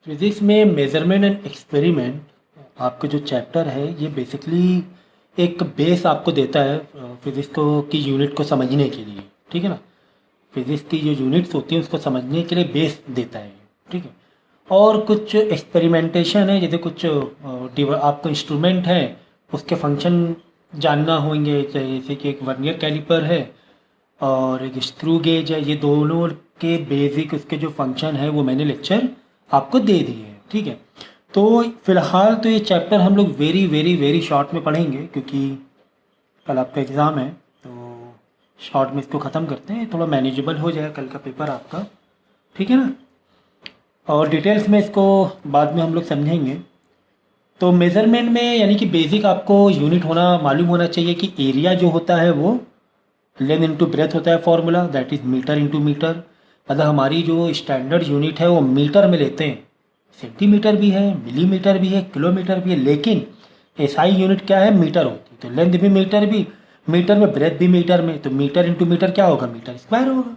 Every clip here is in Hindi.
फिज़िक्स में मेज़रमेंट एंड एक्सपेरिमेंट आपका जो चैप्टर है ये बेसिकली एक बेस आपको देता है फिज़िक्स को की यूनिट को समझने के लिए। ठीक है ना। फिज़िक्स की जो यूनिट्स होती हैं उसको समझने के लिए बेस देता है। ठीक है। और कुछ एक्सपेरिमेंटेशन है, जैसे कुछ आपको इंस्ट्रूमेंट है उसके फंक्शन जानना होंगे, जैसे कि एक वर्नियर कैलिपर है और एक स्क्रू गेज है। ये दोनों के बेसिक उसके जो फंक्शन है वो मैंने लेक्चर आपको दे दिए हैं। ठीक है। तो फिलहाल तो ये चैप्टर हम लोग वेरी वेरी वेरी शॉर्ट में पढ़ेंगे, क्योंकि कल आपका एग्ज़ाम है, तो शॉर्ट में इसको ख़त्म करते हैं, थोड़ा मैनेजेबल हो जाए कल का पेपर आपका। ठीक है ना। और डिटेल्स में इसको बाद में हम लोग समझेंगे। तो मेज़रमेंट में यानी कि बेसिक आपको यूनिट होना मालूम होना चाहिए कि एरिया जो होता है वो लेंथ इंटू ब्रेथ होता है formula, that is metre into metre. मतलब हमारी जो स्टैंडर्ड यूनिट है वो मीटर में लेते हैं। सेंटीमीटर भी है, मिलीमीटर भी है, किलोमीटर भी है, लेकिन एसआई यूनिट क्या है, मीटर होती है। तो लेंथ भी मीटर में ब्रेथ भी मीटर में, तो मीटर इंटू मीटर क्या होगा, मीटर स्क्वायर होगा,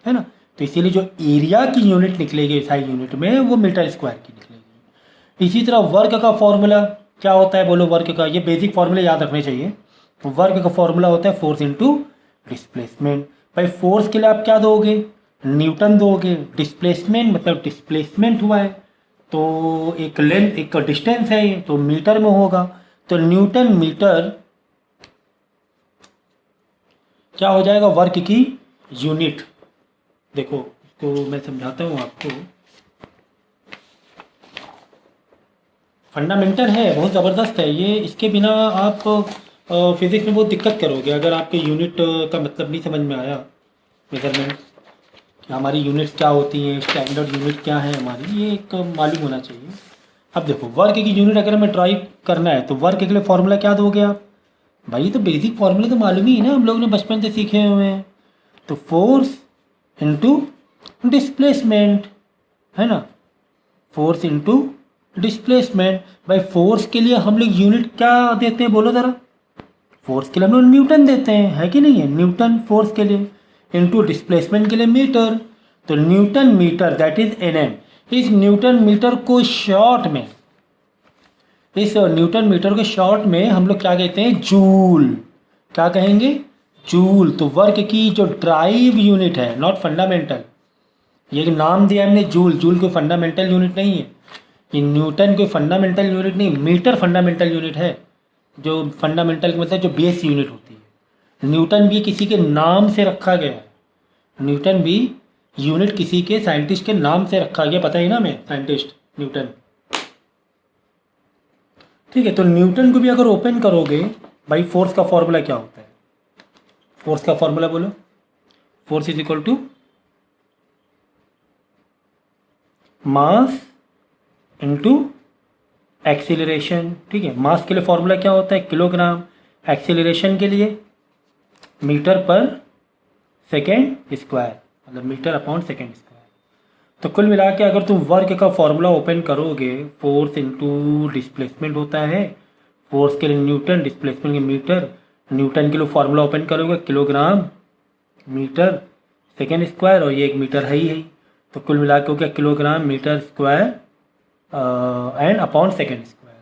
है ना। तो इसीलिए जो एरिया की यूनिट निकलेगी एसआई यूनिट में वो मीटर स्क्वायर की निकलेगी। इसी तरह वर्क का फॉर्मूला क्या होता है, बोलो वर्क का, ये बेसिक फॉर्मूले याद रखने चाहिए। वर्क का फॉर्मूला होता है फोर्स इंटू डिस्प्लेसमेंट। भाई फोर्स के लिए आप क्या दोगे, न्यूटन दोगे। डिस्प्लेसमेंट मतलब डिस्प्लेसमेंट हुआ है तो एक लेंथ एक डिस्टेंस है ये, तो मीटर में होगा। तो न्यूटन मीटर क्या हो जाएगा, वर्क की यूनिट। देखो इसको मैं समझाता हूँ आपको। फंडामेंटल है, बहुत ज़बरदस्त है ये। इसके बिना आप फिज़िक्स में बहुत दिक्कत करोगे अगर आपके यूनिट का मतलब नहीं समझ में आया। मेजरमेंट कि हमारी यूनिट्स क्या होती हैं, स्टैंडर्ड यूनिट क्या है हमारी, ये एक मालूम होना चाहिए। अब देखो वर्क की यूनिट अगर हमें ट्राई करना है तो वर्क के लिए फॉर्मूला क्या दोगे आप, भाई ये तो बेसिक फॉर्मूले तो मालूम ही है ना, हम लोग ने बचपन से सीखे हुए हैं। तो फोर्स इंटू डिस्प्लेसमेंट, है ना, फोर्स इंटू डिस्प्लेसमेंट। भाई फोर्स के लिए हम लोग यूनिट क्या देते हैं बोलो ज़रा, फोर्स के लिए हम लोग न्यूटन देते हैं, है कि नहीं है, न्यूटन फोर्स के लिए, इनटू डिस्प्लेसमेंट के लिए मीटर। तो newton metre that is N M. इस न्यूटन मीटर को शॉर्ट में, इस न्यूटन मीटर को शॉर्ट में हम लोग क्या कहते हैं, जूल। क्या कहेंगे, जूल। तो वर्क की जो ड्राइव यूनिट है, नॉट फंडामेंटल, ये नाम दिया हमने जूल, जूल कोई फंडामेंटल यूनिट नहीं है, ये न्यूटन कोई फंडामेंटल यूनिट नहीं, मीटर फंडामेंटल यूनिट है। जो फंडामेंटल मतलब जो बेस यूनिट होती है। न्यूटन भी किसी के नाम से रखा गया है, न्यूटन भी यूनिट किसी के साइंटिस्ट के नाम से रखा गया, पता ही ना मैं साइंटिस्ट न्यूटन। ठीक है। तो न्यूटन को भी अगर ओपन करोगे, भाई फोर्स का फॉर्मूला क्या होता है, फोर्स का फॉर्मूला बोलो, force is equal to mass into acceleration. ठीक है। मास के लिए फॉर्मूला क्या होता है, किलोग्राम। एक्सीलरेशन के लिए मीटर पर सेकेंड स्क्वायर, मतलब मीटर अपॉन सेकेंड स्क्वायर। तो कुल मिला के अगर तुम वर्क का फॉर्मूला ओपन करोगे, फोर्स इनटू डिस्प्लेसमेंट होता है, फोर्स के लिए न्यूटन, डिस्प्लेसमेंट के मीटर। न्यूटन के लिए फॉर्मूला ओपन करोगे किलोग्राम मीटर सेकेंड स्क्वायर, और ये एक मीटर है ही। तो कुल मिला के हो गया kilogram metre square and upon second square.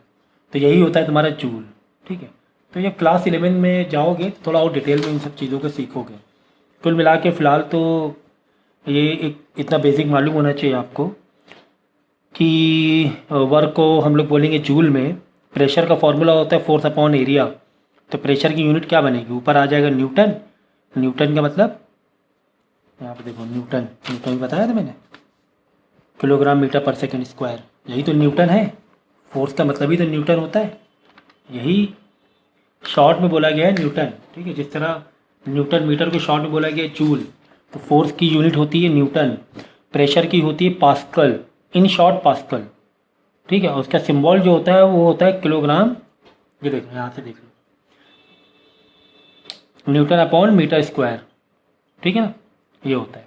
तो यही होता है तुम्हारा जूल। ठीक है। तो ये क्लास 11 में जाओगे तो थोड़ा और डिटेल में इन सब चीज़ों को सीखोगे। कुल मिला के फ़िलहाल तो ये एक इतना बेसिक मालूम होना चाहिए आपको कि वर्क को हम लोग बोलेंगे जूल में। प्रेशर का फॉर्मूला होता है फोर्स अपॉन एरिया। तो प्रेशर की यूनिट क्या बनेगी, ऊपर आ जाएगा न्यूटन। न्यूटन का मतलब यहाँ पे देखो, न्यूटन, न्यूटन बताया था मैंने, किलोग्राम मीटर पर सेकेंड स्क्वायर, यही तो न्यूटन है। फोर्स का मतलब ही तो न्यूटन होता है, यही शॉर्ट में बोला गया है न्यूटन। ठीक है। जिस तरह न्यूटन मीटर को शॉर्ट में बोला गया है जूल, तो फोर्स की यूनिट होती है न्यूटन, प्रेशर की होती है पास्कल, इन शॉर्ट पास्कल। ठीक है। उसका सिंबल जो होता है वो होता है किलोग्राम। ये देखो यहाँ से देख लो, न्यूटन अपॉन मीटर स्क्वायर। ठीक है ना, ये होता है।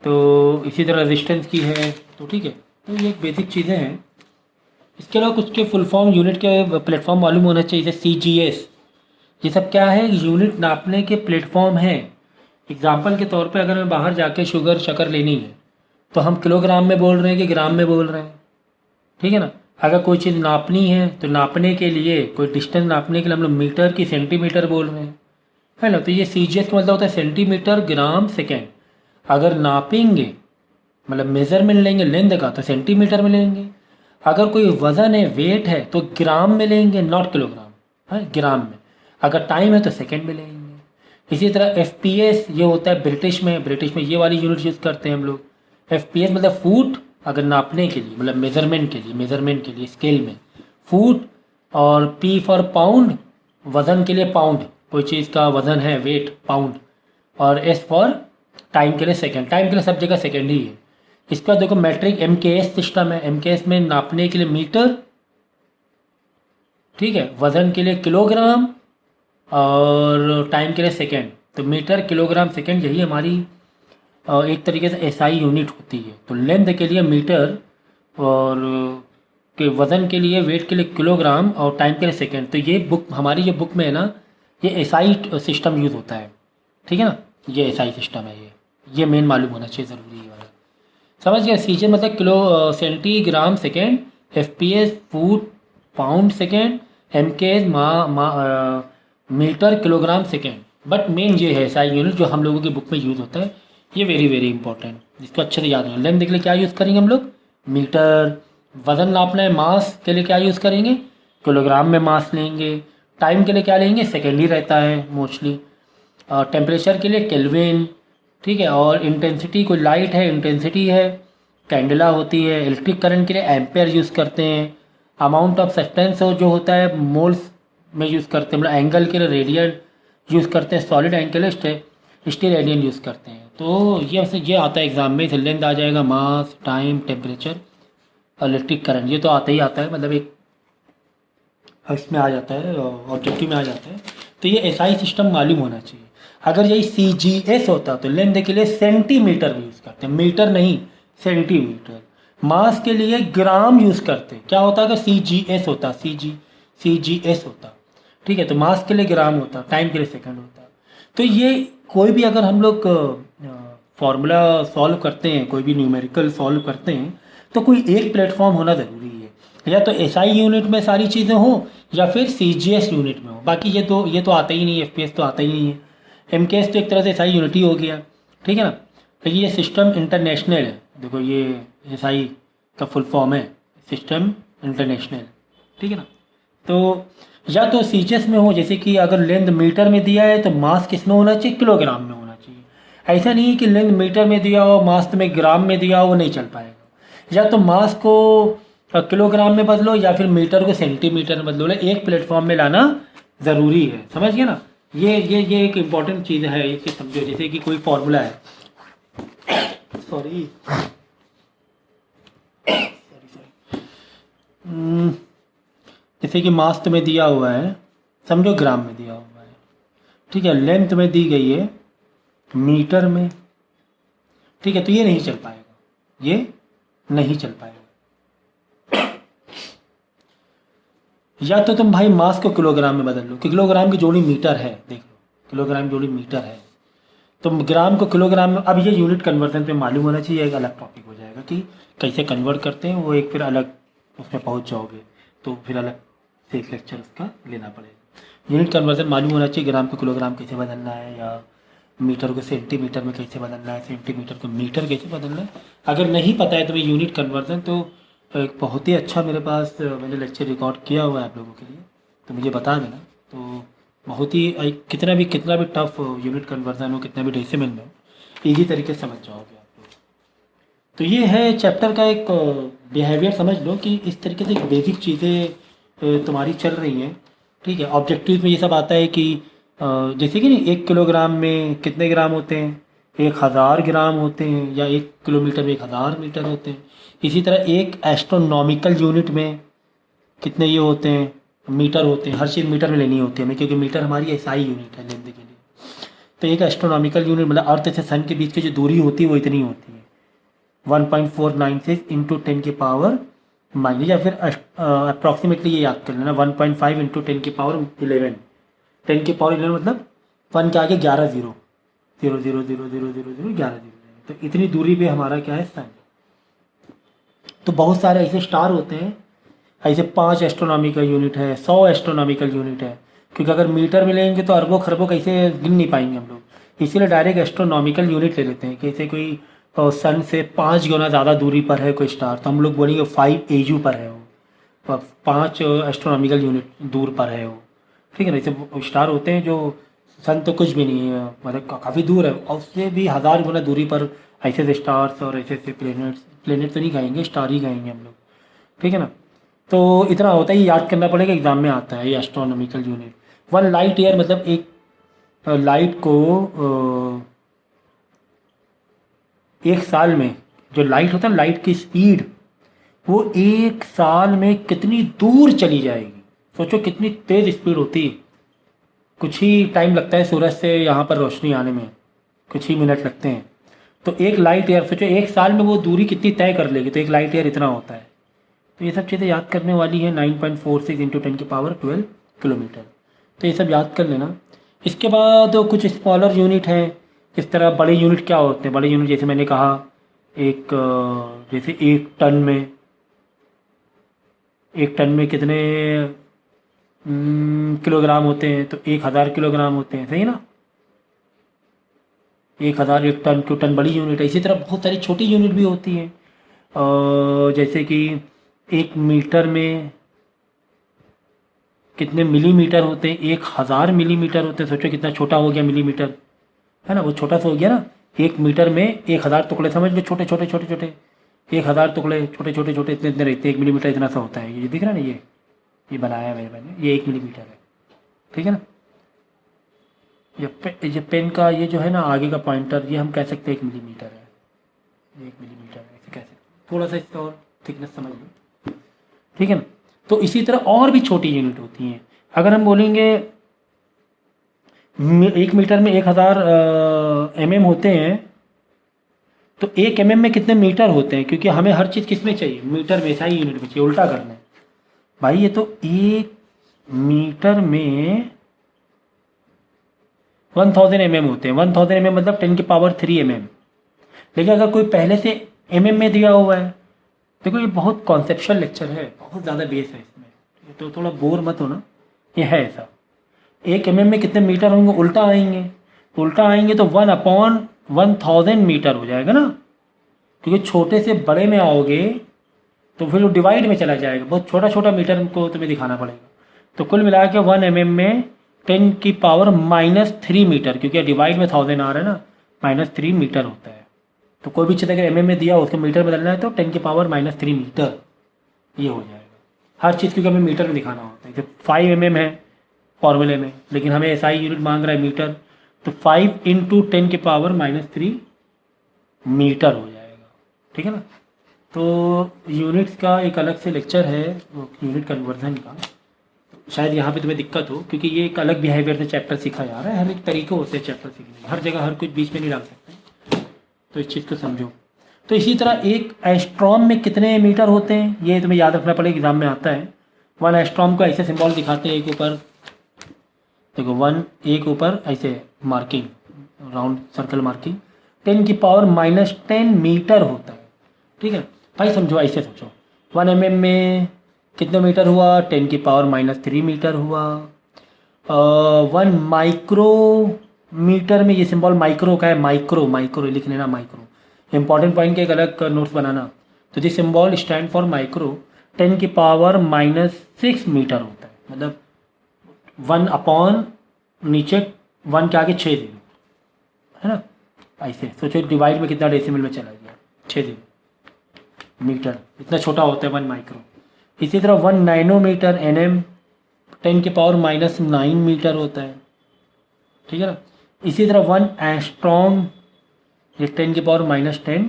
तो इसी तरह रेजिस्टेंस की है। तो ठीक है। तो ये एक बेसिक चीज़ें हैं। इसके अलावा कुछ के फुल फॉर्म यूनिट के प्लेटफॉर्म मालूम होना चाहिए, जैसे CGS। ये सब क्या है, यूनिट नापने के प्लेटफॉर्म हैं। एग्जाम्पल के तौर पे अगर मैं बाहर जाके शुगर शक्कर लेनी है तो हम किलोग्राम में बोल रहे हैं कि ग्राम में बोल रहे हैं, ठीक है ना। अगर कोई चीज़ नापनी है तो नापने के लिए, कोई डिस्टेंस नापने के लिए हम लोग मीटर की सेंटीमीटर बोल रहे हैं, है ना। तो ये CGS का मतलब होता है सेंटीमीटर ग्राम सेकेंड। अगर नापेंगे मतलब मेज़रमेंट लेंगे लेंथ का तो सेंटीमीटर में लेंगे। अगर कोई वज़न है, वेट है, तो ग्राम में लेंगे, नॉट किलोग्राम, है ग्राम में। अगर टाइम है तो सेकेंड में लेंगे। इसी तरह FPS ये होता है ब्रिटिश में ये वाली यूनिट यूज़ करते हैं हम लोग। FPS मतलब फुट, अगर नापने के लिए मतलब मेज़रमेंट के लिए स्केल में फुट, और P फॉर पाउंड, वज़न के लिए पाउंड, कोई चीज़ का वज़न है, वेट पाउंड, और S फॉर टाइम के लिए सेकेंड। टाइम के लिए सब जगह सेकेंड ही है। इसके बाद देखो मैट्रिक MKS सिस्टम है। MKS में नापने के लिए मीटर, ठीक है, वज़न के लिए किलोग्राम और टाइम के लिए सेकेंड। तो मीटर, किलोग्राम, सेकेंड, यही हमारी एक तरीके से SI यूनिट होती है। तो लेंथ के लिए मीटर, और के वज़न के लिए, वेट के लिए किलोग्राम, और टाइम के लिए सेकेंड। तो ये बुक, हमारी जो बुक में है ना, ये SI सिस्टम यूज़ होता है, ठीक है ना। ये SI सिस्टम है, ये मेन मालूम होना चाहिए, ज़रूरी है। समझ गया। CGS मतलब kilo centigram second, FPS foot pound second, MKS metre kilogram second. But main ये है SI यूनिट जो हम लोगों की बुक में यूज़ होता है। ये वेरी वेरी इंपॉर्टेंट, इसको अच्छे से याद रखें। लेंथ के लिए क्या यूज़ करेंगे हम लोग, मीटर। वज़न नापना है, मास के लिए क्या यूज़ करेंगे, किलोग्राम में मास लेंगे। टाइम के लिए क्या लेंगे, सेकेंड ही रहता है मोस्टली। टेम्परेचर के लिए केल्विन, ठीक है। और इंटेंसिटी, कोई लाइट है इंटेंसिटी है, कैंडला होती है। इलेक्ट्रिक करंट के लिए एम्पेयर यूज़ करते हैं। अमाउंट ऑफ सब्सटेंस जो होता है मोल्स में यूज़ करते हैं। मतलब एंगल के लिए रेडियन यूज़ करते हैं, solid angle steel radian use करते हैं। तो ये आता है एग्जाम में। लेंथ आ जाएगा, मास, टाइम, टेम्परेचर, इलेक्ट्रिक करंट, ये तो आता ही आता है, मतलब एक इसमें आ जाता है, ऑब्जेक्टिव में आ जाता है। तो ये SI सिस्टम मालूम होना चाहिए। अगर यही CGS होता तो लेंथ के लिए सेंटीमीटर यूज़ करते हैं, मीटर नहीं, सेंटीमीटर। मास के लिए ग्राम यूज़ करते हैं। क्या होता अगर CGS होता, CGS होता, ठीक है, तो मास के लिए ग्राम होता, टाइम के लिए सेकंड होता। तो ये कोई भी अगर हम लोग फॉर्मूला सॉल्व करते हैं, कोई भी न्यूमेरिकल सॉल्व करते हैं, तो कोई एक प्लेटफॉर्म होना ज़रूरी है। या तो SI यूनिट में सारी चीज़ें हों, या फिर CGS यूनिट में हो। बाकी ये तो आता ही नहीं है, FPS तो आता ही नहीं है। MKS तो एक तरह से SI यूनिट ही हो गया, ठीक है ना। तो ये सिस्टम इंटरनेशनल है। देखो ये SI का फुल फॉर्म है सिस्टम इंटरनेशनल, ठीक है ना। तो या तो CGS में हो, जैसे कि अगर लेंथ मीटर में दिया है तो मास किस में होना चाहिए, किलोग्राम में होना चाहिए। ऐसा नहीं है कि लेंथ मीटर में दिया हो, मास तुम्हें ग्राम में दिया हो, वो नहीं चल पाएगा। या तो मास को किलोग्राम में बदलो, या फिर मीटर को सेंटीमीटर में बदलो। एक प्लेटफॉर्म में लाना ज़रूरी है, समझ गए ना। ये एक इम्पॉर्टेंट चीज़ है, इसे समझो। जैसे कि कोई फॉर्मूला है, सॉरी, जैसे कि मास तुम्हें दिया हुआ है, समझो ग्राम में दिया हुआ है, ठीक है। लेंथ में दी गई है मीटर में, ठीक है। तो ये नहीं चल पाएगा, ये नहीं चल पाएगा। या तो तुम भाई मास को किलोग्राम में बदल लो, कि किलोग्राम की जोड़ी मीटर है, देख लो किलोग्राम की जोड़ी मीटर है, तो ग्राम को किलोग्राम में। अब ये यूनिट कन्वर्जन पे मालूम होना चाहिए, एक अलग टॉपिक हो जाएगा कि कैसे कन्वर्ट करते हैं, वो एक फिर अलग उसमें पहुंच जाओगे, तो फिर अलग से एक लेक्चर उसका लेना पड़ेगा। यूनिट कन्वर्जन मालूम होना चाहिए, ग्राम को किलोग्राम कैसे बदलना है, या मीटर को सेंटीमीटर में कैसे बदलना है, सेंटीमीटर को मीटर कैसे बदलना है। अगर नहीं पता है तुम्हें यूनिट कन्वर्जन, तो एक बहुत ही अच्छा मेरे पास मैंने लेक्चर रिकॉर्ड किया हुआ है आप लोगों के लिए, तो मुझे बता देना। तो बहुत ही कितना भी टफ यूनिट कन्वर्जन हो, कितना भी डेसिमल में हो, ईजी तरीके से समझ जाओगे आप लोग। तो ये है चैप्टर का एक बिहेवियर, समझ लो कि इस तरीके से बेसिक चीज़ें तुम्हारी चल रही हैं, ठीक है। ऑब्जेक्टिव में ये सब आता है कि जैसे कि नहीं 1 किलोग्राम में कितने ग्राम होते हैं, 1000 ग्राम होते हैं, या 1 किलोमीटर में 1000 मीटर होते हैं। इसी तरह एक एस्ट्रोनॉमिकल यूनिट में कितने ये होते हैं, मीटर होते हैं। हर चीज़ मीटर में लेनी होती है हमें, क्योंकि मीटर हमारी SI यूनिट है लेने के लिए। तो एक एस्ट्रोनॉमिकल यूनिट मतलब अर्थ से सन के बीच की जो दूरी होती है वो इतनी होती है, 1.496 इंटू 10 की पावर माइनस, या फिर अप्रॉक्सीमेटली ये याद कर लेना 1.5 इंटू 10 की पावर 11। 10 की पावर 11 मतलब 1 के आगे 11 0, 0 0 0 0 0 0 11 0। तो इतनी दूरी पे हमारा क्या है सन, तो बहुत सारे ऐसे स्टार होते हैं, ऐसे 5 एस्ट्रोनॉमिकल यूनिट है, 100 एस्ट्रोनॉमिकल यूनिट है, क्योंकि अगर मीटर में लेंगे तो अरबों खरबों कैसे गिन नहीं पाएंगे हम लोग, इसीलिए डायरेक्ट एस्ट्रोनॉमिकल यूनिट ले लेते हैं। कैसे कोई सन से 5 गुना ज़्यादा दूरी पर है कोई स्टार, तो हम लोग बोलेंगे 5 AU पर है वो, 5 एस्ट्रोनॉमिकल यूनिट दूर पर है वो, ठीक है ना। ऐसे स्टार होते हैं जो सन तो कुछ भी नहीं है, मतलब काफ़ी दूर है, और उससे भी 1000 गुना दूरी पर ऐसे ऐसे स्टार्स और ऐसे ऐसे प्लेनेट तो नहीं कहेंगे, स्टार ही कहेंगे हम लोग, ठीक है ना। तो इतना होता है, ये याद करना पड़ेगा, एग्जाम में आता है ये एस्ट्रोनॉमिकल यूनिट। 1 लाइट ईयर मतलब एक लाइट को एक साल में, जो लाइट होता है लाइट की स्पीड, वो एक साल में कितनी दूर चली जाएगी। सोचो कितनी तेज स्पीड होती है, कुछ ही टाइम लगता है सूरज से यहाँ पर रोशनी आने में, कुछ ही मिनट लगते हैं। तो एक लाइट ईयर सोचो एक साल में वो दूरी कितनी तय कर लेगी, तो एक लाइट ईयर इतना होता है। तो ये सब चीज़ें याद करने वाली है। 9.46 × 10⁻12 किलोमीटर, तो ये सब याद कर लेना। इसके बाद कुछ स्मॉलर यूनिट हैं। इस तरह बड़े यूनिट क्या होते हैं, बड़े यूनिट जैसे मैंने कहा, एक जैसे एक टन में कितने किलोग्राम होते हैं, तो 1000 किलोग्राम होते हैं, सही ना। 1000 एक टन, 2 टन बड़ी यूनिट है। इसी तरह बहुत सारी छोटी यूनिट भी होती हैं, जैसे कि 1 मीटर में कितने मिलीमीटर होते हैं, 1000 मिलीमीटर होते हैं। सोचो कितना छोटा हो गया मिलीमीटर, है ना, वो छोटा सा हो गया ना। 1 मीटर में 1000 टुकड़े, समझ लो छोटे छोटे छोटे छोटे, 1000 टुकड़े छोटे छोटे छोटे इतने इतने रहते हैं। 1 मिलीमीटर इतना सा होता है, ये दिख रहा है ना, ये बनाया है मैंने, ये 1 मिलीमीटर है, ठीक है ना। ये पेन का ये जो है ना आगे का पॉइंटर, ये हम कह सकते हैं 1 मिलीमीटर है, ये 1 मिलीमीटर है, ऐसे कह सकते हैं। थोड़ा सा इसका और थिकनेस समझ लो, ठीक है ना। तो इसी तरह और भी छोटी यूनिट होती हैं। अगर हम बोलेंगे 1 मीटर में 1000 mm होते हैं, तो 1 mm में कितने मीटर होते हैं, क्योंकि हमें हर चीज़ किस में चाहिए, मीटर में, SI यूनिट में चाहिए। उल्टा करना है भाई, ये तो 1 मीटर में 1000 mm होते हैं। 1000 mm मतलब 10⁻³ mm। लेकिन अगर कोई पहले से mm में दिया हुआ है, देखो ये बहुत कॉन्सेप्चुअल लेक्चर है, बहुत ज़्यादा बेस है इसमें, तो थोड़ा बोर मत होना, ये है ऐसा। 1 mm में कितने मीटर होंगे, उल्टा आएंगे तो 1/1000 मीटर हो जाएगा ना, क्योंकि छोटे से बड़े में आओगे तो फिर वो डिवाइड में चला जाएगा, बहुत छोटा छोटा मीटर को तुम्हें दिखाना पड़ेगा। तो कुल मिला के 1 mm में 10⁻³ मीटर, क्योंकि डिवाइड में 1000 आ रहा है ना, -3 मीटर होता है। तो कोई भी चीज़ अगर mm में दिया हो उसको मीटर बदलना है तो 10⁻³ मीटर ये हो जाएगा हर चीज़, क्योंकि हमें मीटर में दिखाना होता है। जब 5 mm है फॉर्मूले में, लेकिन हमें SI यूनिट मांग रहा है मीटर, तो 5 × 10⁻³ मीटर हो जाएगा, ठीक है ना। तो यूनिट्स का एक अलग से लेक्चर है, यूनिट कन्वर्जन का। शायद यहाँ पे तुम्हें दिक्कत हो, क्योंकि ये एक अलग बिहेवियर से चैप्टर सीखा जा रहा है। हर एक तरीके होते हैं चैप्टर सीखने के, हर जगह हर कुछ बीच में नहीं डाल सकते, तो इस चीज़ को समझो। तो इसी तरह एक एस्ट्रॉम में कितने मीटर होते हैं, ये तुम्हें याद रखना पड़ेगा, एग्जाम में आता है। 1 एस्ट्रॉम को ऐसे सिंबल दिखाते हैं, एक ऊपर देखो 1, एक ऊपर ऐसे marking, round circle marking, 10⁻⁻10 metre होता है, ठीक है भाई। समझो ऐसे सोचो, 1 mm में कितने मीटर हुआ, 10⁻³ मीटर हुआ। 1 माइक्रोमीटर में, ये सिंबल माइक्रो का है, माइक्रो लिख लेना, माइक्रो इंपॉर्टेंट पॉइंट के एक अलग नोट्स बनाना। तो this symbol stand for micro, 10⁻⁻6 metre होता है, मतलब 1 अपॉन नीचे 1 के आगे 6 0, है ना। ऐसे सोचो डिवाइड में कितना डेसिमल में चला गया, 6 0 मीटर, इतना छोटा होता है 1 माइक्रो। इसी तरह 1 नैनोमीटर NM 10⁻⁻9 मीटर होता है, ठीक है ना। इसी तरह 1 एस्ट्रॉम ये 10⁻⁻10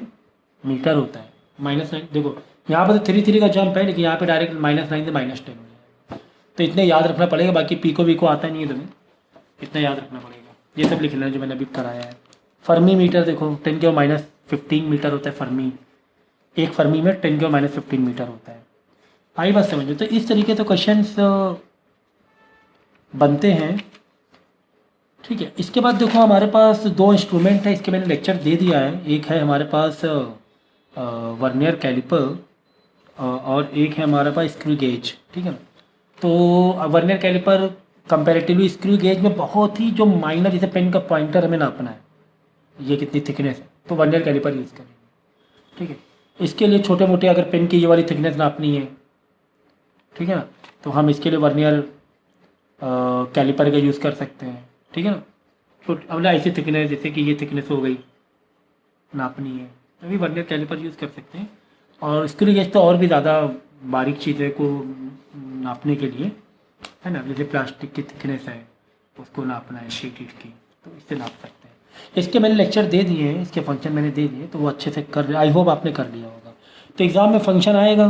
मीटर होता है। -9 देखो यहाँ पर तो 3 का जंप है, लेकिन यहाँ पे डायरेक्ट -9 से -10 हो जाएगा। तो इतने याद रखना पड़ेगा, बाकी पीको वीको आता नहीं है तुम्हें, इतना याद रखना पड़ेगा। ये सब लिख लेना जो मैंने अभी कराया है। फर्मी मीटर देखो 10⁻⁻15 मीटर होता है फर्मी, एक फर्मी में 10⁻⁻15 मीटर होता है। आई बात समझो। तो इस तरीके से क्वेश्चंस बनते हैं, ठीक है। इसके बाद देखो हमारे पास 2 इंस्ट्रूमेंट है, इसके मैंने लेक्चर दे दिया है। एक है हमारे पास वर्नियर कैलिपर, और एक है हमारे पास स्क्रू गेज, ठीक है ना। तो vernier calliper comparatively screw gauge में बहुत ही जो माइनर, जैसे पेन का पॉइंटर हमें नापना है, ये कितनी थिकनेस है, तो वर्नियर कैलिपर यूज़ करेंगे, ठीक है। इसके लिए छोटे मोटे अगर पेन की ये वाली थिकनेस नापनी है, ठीक है ना, तो हम इसके लिए वर्नियर कैलिपर का यूज़ कर सकते हैं, ठीक है ना। छोटे मतलब ऐसी थिकनेस, जैसे कि ये थिकनेस हो गई, नापनी है, तभी वर्नियर कैलिपर यूज़ कर सकते हैं। और स्क्रू गेज तो और भी ज़्यादा बारीक चीज़ें को नापने के लिए, है ना, जैसे प्लास्टिक की थिकनेस है उसको नापना है, शीट की, तो इससे नाप सकते हैं। इसके मैंने लेक्चर दे दिए हैं, इसके फंक्शन मैंने दे दिए, तो वो अच्छे से कर, आई होप आपने कर लिया होगा। तो एग्ज़ाम में फंक्शन आएगा,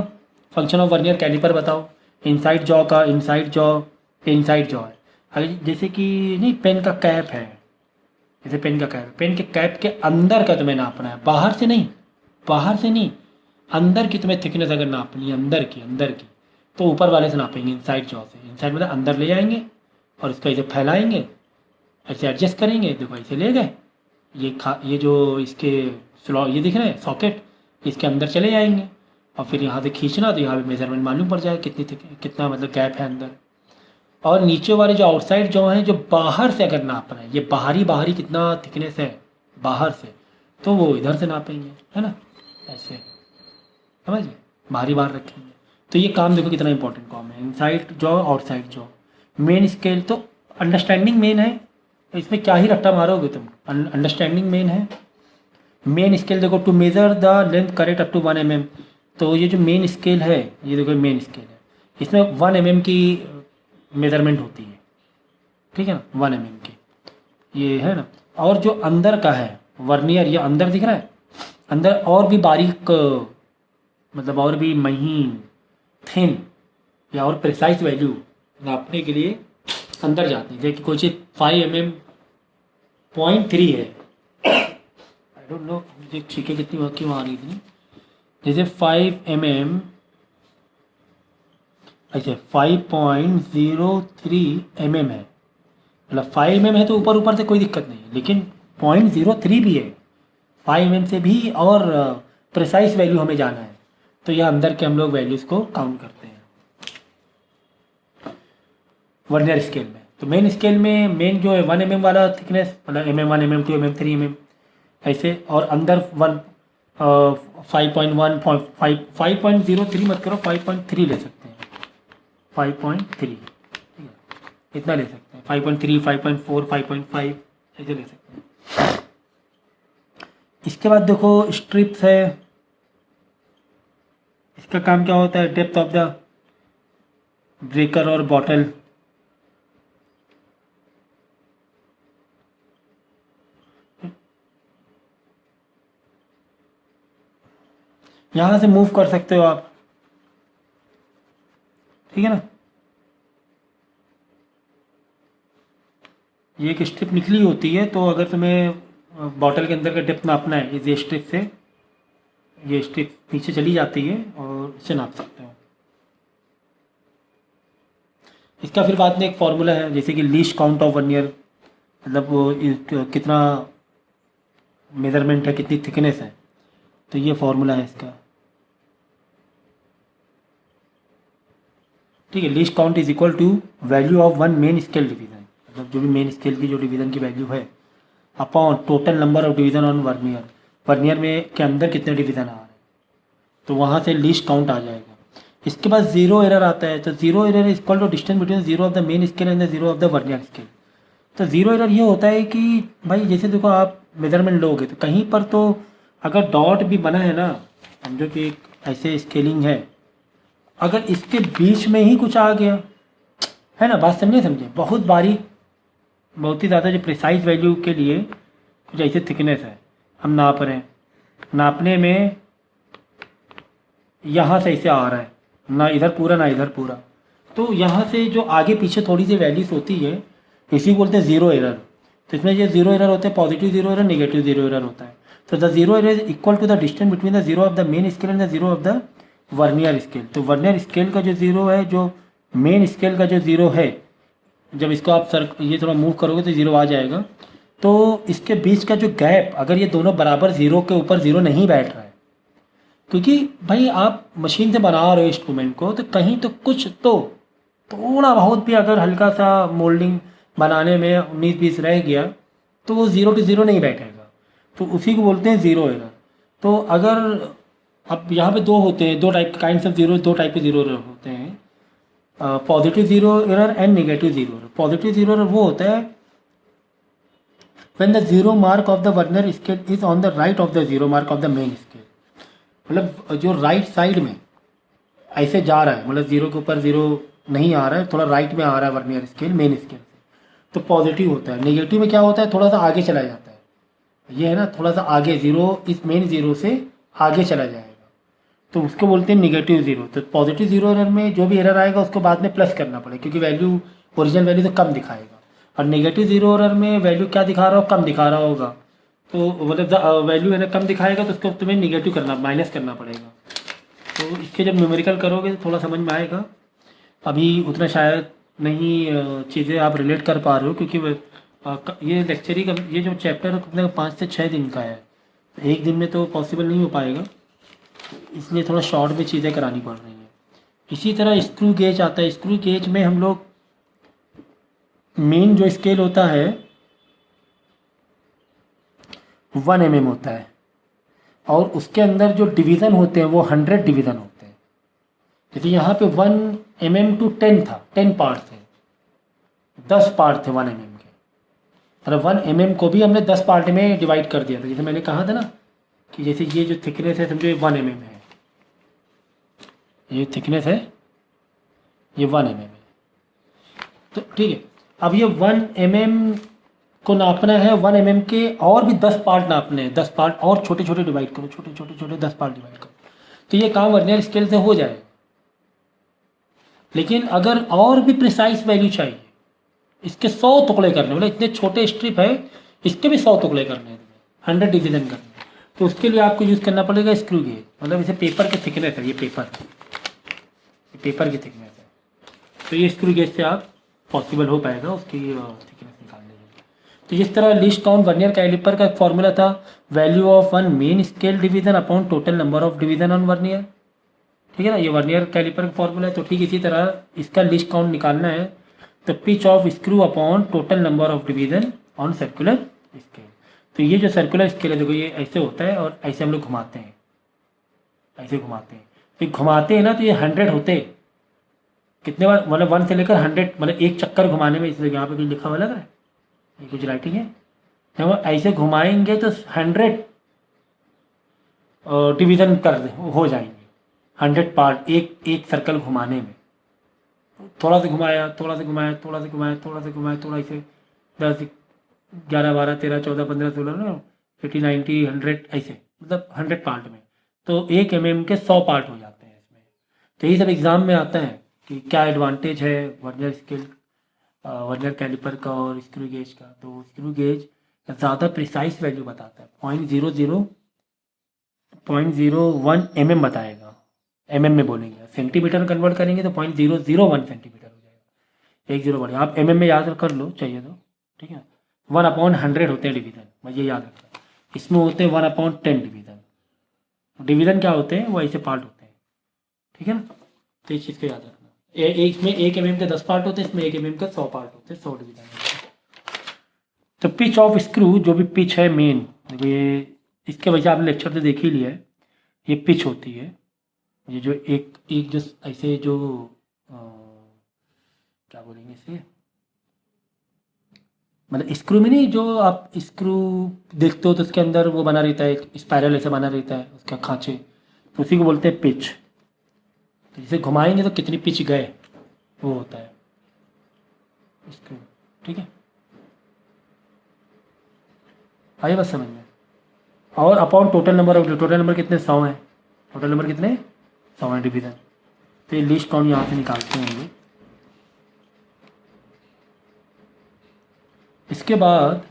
फंक्शन ऑफ वर्नियर कैलिपर बताओ। इनसाइड जॉ का इनसाइड जॉ है। अगर जैसे कि नहीं, पेन का कैप है, जैसे पेन का कैप, पेन के कैप के अंदर का तुम्हें नापना है, बाहर से नहीं, अंदर की तुम्हें थिकनेस अगर नापनी है, अंदर की, तो ऊपर वाले से नापेंगे, इनसाइड जॉ से। इनसाइड मतलब अंदर ले जाएंगे और इसको ऐसे फैलाएंगे, ऐसे एडजस्ट करेंगे, देखो ऐसे ले गए, ये जो इसके स्लॉट ये दिख रहे हैं सॉकेट, इसके अंदर चले जाएंगे और फिर यहाँ से खींचना, तो यहाँ पे मेजरमेंट मालूम पड़ जाए कितना मतलब गैप है अंदर। और नीचे वाले जो आउटसाइड जो हैं, जो बाहर से अगर नापना है, ये बाहरी कितना थिकनेस है बाहर से, तो वो इधर से नापेंगे, है ना, ऐसे समझिए, बाहर रखेंगे। तो ये काम देखो कितना इंपॉर्टेंट काम है, inside jaw outside jaw. Main scale तो अंडरस्टैंडिंग मेन है, इसमें क्या ही रट्टा मारोगे तुम, अंडरस्टैंडिंग मेन है। मेन स्केल देखो, to measure the length correct up to 1 mm। तो ये जो मेन स्केल है, ये देखो मेन स्केल है, इसमें 1 mm की मेज़रमेंट होती है, ठीक है ना, 1 mm की, ये है ना। और जो अंदर का है वर्नियर, ये अंदर दिख रहा है, अंदर और भी बारीक, मतलब और भी महीन, थिन या और प्रिसाइज वैल्यू नापने के लिए अंदर जाते हैं। जैसे कोई चीज़ 5mm.3 है, आई डोंट नो मुझे छीके कितनी क्यों आ रही थी, जैसे 5mm, ऐसे 5.03 mm है, मतलब 5 mm है तो ऊपर से कोई दिक्कत नहीं है, लेकिन 0.03 भी है, 5 mm से भी और प्रिसाइज वैल्यू हमें जाना है, तो यह अंदर के हम लोग वैल्यूज़ को काउंट करते हैं वर्नियर स्केल में। तो मेन स्केल में मेन जो है 1 mm वाला थिकनेस, मतलब mm1 mm2 mm3 mm ऐसे, और अंदर 5.03 मत करो, 5.3 ले सकते हैं, 5.3 इतना ले सकते हैं, 5.3 5.4 5.5 ऐसे ले सकते हैं। इसके बाद देखो स्ट्रिप्स है, इसका काम क्या होता है, डेप्थ ऑफ द ब्रेकर और बॉटल, यहाँ से मूव कर सकते हो आप, ठीक है ना। ये एक स्ट्रिप निकली होती है, तो अगर तुम्हें बॉटल के अंदर का डेप्थ नापना है, इस स्ट्रिप से ये स्ट्रिप नीचे चली जाती है और इससे नाप सकते हो। इसका फिर बाद में एक फॉर्मूला है, जैसे कि लीस्ट काउंट ऑफ वर्नियर, मतलब वो कितना मेज़रमेंट है, कितनी थिकनेस है, तो ये फॉर्मूला है इसका, ठीक है। Least count is equal to value of 1 main scale division, मतलब जो भी मेन स्केल की जो डिवीज़न की वैल्यू है, upon total number of division on vernier, vernier में के अंदर कितने डिवीज़न आ रहे हैं, तो वहाँ से लीस्ट काउंट आ जाएगा। इसके बाद जीरो एरर आता है, तो zero error is equal to distance between zero of the main scale and the zero of the vernier scale. तो जीरो एरर ये होता है कि भाई जैसे देखो आप मेजरमेंट लोगे, तो कहीं पर तो अगर डॉट भी बना है ना, समझो कि एक ऐसे स्केलिंग है, अगर इसके बीच में ही कुछ आ गया है ना, बात समझे, बहुत बारीक, बहुत ही ज़्यादा जो प्रिसाइज वैल्यू के लिए कुछ ऐसे थिकनेस है, हम नाप रहे हैं, नापने में यहाँ से ऐसे आ रहा है, ना इधर पूरा ना इधर पूरा, तो यहाँ से जो आगे पीछे थोड़ी सी वैल्यूज होती है, इसी बोलते हैं ज़ीरो एरर। तो इसमें ये ज़ीरो एरर होते हैं, positive zero error, negative zero error होता है। तो the zero error is equal to the distance between the zero of the main scale and the zero of the vernier scale. तो वर्नियर स्केल का जो ज़ीरो है, जो मेन स्केल का जो ज़ीरो है, जब इसको आप ये थोड़ा मूव करोगे तो ज़ीरो आ जाएगा। तो इसके बीच का जो गैप, अगर ये दोनों बराबर ज़ीरो के ऊपर ज़ीरो नहीं बैठ रहा है, क्योंकि भाई आप मशीन से बना रहे हो इंस्ट्रूमेंट को, तो कहीं तो कुछ तो थोड़ा बहुत भी अगर हल्का सा मोल्डिंग बनाने में 19-20 रह गया तो वो 0 टू 0 नहीं बैठेगा, तो उसी को बोलते हैं ज़ीरो एरर। तो अगर अब यहाँ पे दो होते हैं, दो टाइप काइंड्स ऑफ ज़ीरो, दो टाइप के ज़ीरो एरर होते हैं, positive zero error and negative zero error. Positive zero error वो होता है when the zero mark of the Werner scale is on the right of the zero mark of the main scale, मतलब जो राइट साइड में ऐसे जा रहा है, मतलब जीरो के ऊपर जीरो नहीं आ रहा है, थोड़ा राइट में आ रहा है वर्नियर स्केल मेन स्केल से, तो पॉजिटिव होता है। नेगेटिव में क्या होता है, थोड़ा सा आगे चला जाता है, ये है ना, थोड़ा सा आगे, जीरो इस मेन जीरो से आगे चला जाएगा, तो उसको बोलते हैं निगेटिव जीरो। तो पॉजिटिव जीरो एरर में जो भी एरर आएगा उसको बाद में प्लस करना पड़ेगा, क्योंकि वैल्यू ओरिजिनल वैल्यू से कम दिखाएगा। और नेगेटिव जीरो एरर में वैल्यू क्या दिखा रहा हो, कम दिखा रहा होगा, तो मतलब वैल्यू है ना कम दिखाएगा, तो उसको तुम्हें निगेटिव करना, माइनस करना पड़ेगा। तो इसके जब न्यूमेरिकल करोगे तो थोड़ा समझ में आएगा। अभी उतना शायद नहीं चीज़ें आप रिलेट कर पा रहे हो, क्योंकि ये लेक्चर ही ये जो चैप्टर है 5 से 6 दिन का है, तो एक दिन में तो पॉसिबल नहीं हो पाएगा, इसलिए थोड़ा शॉर्ट में चीज़ें करानी पड़ रही हैं। इसी तरह स्क्रू गेज आता है। स्क्रू गेज में हम लोग मेन जो स्केल होता है 1 mm होता है, और उसके अंदर जो डिवीज़न होते हैं वो 100 डिवीज़न होते हैं। जैसे यहाँ पे 1 mm टू 10 था, 10 पार्ट थे, 10 पार्ट थे 1 mm के, मतलब 1 mm को भी हमने 10 पार्ट में डिवाइड कर दिया था। जैसे मैंने कहा था ना कि जैसे ये जो थिकनेस है समझो ये 1 mm है, ये थिकनेस है, ये 1 mm है, तो ठीक है। अब ये 1 mm को नापना है, 1 mm के और भी 10 पार्ट नापने हैं, 10 पार्ट और छोटे छोटे डिवाइड करो, छोटे छोटे छोटे 10 पार्ट डिवाइड करो, तो ये काम वर्नियर स्केल से हो जाएगा। लेकिन अगर और भी प्रिसाइज वैल्यू चाहिए, इसके 100 टुकड़े करने, मतलब इतने छोटे स्ट्रिप है, इसके भी 100 टुकड़े करने हैं, 100 डिवीजन करने, तो उसके लिए आपको यूज़ करना पड़ेगा स्क्रू गेज। मतलब इसे पेपर की थिकनेस है, ये पेपर की थिकनेस है, तो ये स्क्रू गेज से आप पॉसिबल हो पाएगा उसकी थिकनेस निकालने के। तो इस तरह लीस्ट काउंट वर्नियर कैलिपर का एक फॉर्मूला था, value of 1 main scale division upon total number of division on vernier, ठीक है ना, ये वर्नियर कैलिपर का फॉर्मूला है। तो ठीक इसी तरह इसका लीस्ट काउंट निकालना है, तो pitch of screw upon total number of division on circular scale. तो ये जो सर्कुलर स्केल है देखो, ये ऐसे होता है और ऐसे हम लोग घुमाते हैं, ऐसे घुमाते हैं, तो घुमाते हैं ना, तो ये 100 होते हैं। कितने बार, मतलब 1 से लेकर 100, मतलब एक चक्कर घुमाने में, इसलिए यहाँ पे कुछ लिखा हुआ लग रहा है, ये कुछ राइटिंग है, जब ऐसे घुमाएंगे तो 100 डिवीज़न कर हो जाएंगे, 100 पार्ट एक सर्कल घुमाने में। थोड़ा सा घुमाया, थोड़ा सा घुमाया, थोड़ा सा घुमाया, थोड़ा सा घुमाया, थोड़ा ऐसे 10, 11, 12, 13, 14, 15, 16 ना 80, 90, 100 ऐसे, मतलब 100 पार्ट में, तो 1 mm के 100 पार्ट हो जाते हैं इसमें। तो यही सब एग्ज़ाम में आता है कि क्या एडवांटेज है वर्नियर स्केल, वर्नियर कैलिपर का और स्क्रू गेज का। तो स्क्रू गेज ज़्यादा प्रिसाइज वैल्यू बताता है, 0.01 mm बताएगा, mm में बोलेंगे, सेंटीमीटर में कन्वर्ट करेंगे तो 0.001 सेंटीमीटर हो जाएगा, 1 0 बढ़िया। आप mm में याद कर लो चाहिए तो, ठीक है। 1/100 होते हैं डिवीज़न, मैं ये याद रखता हूँ। इसमें होते हैं 1/10 डिवीज़न। डिवीज़न क्या होते हैं, वो ऐसे पार्ट होते हैं, ठीक है ना, तो इस चीज़ को याद रखना। इसमें 1 mm के 10 पार्ट होते हैं, इसमें 1 mm के 100 पार्ट होते हैं, 100 डिवीज़न होते हैं। तो पिच ऑफ स्क्रू, जो भी पिच है मेन, देखो ये इसके वजह आपने लेक्चर तो देख ही लिया है, ये पिच होती है, ये जो एक जो ऐसे जो क्या बोलेंगे इसे, मतलब स्क्रू में नहीं, जो आप स्क्रू देखते हो तो उसके अंदर वो बना रहता है, एक स्पाइरल ऐसा बना रहता है उसका खांचे, तो उसी को बोलते हैं पिच। तो जिसे घुमाएंगे तो कितनी पिच गए वो होता है स्क्रू, ठीक है, आइए बस समझ में। और upon total number of, total number कितने, 100 है, टोटल नंबर कितने 100 है डिवीज़न। तो ये लिस्ट काउंट यहाँ से निकालते हैं हम लोग। इसके बाद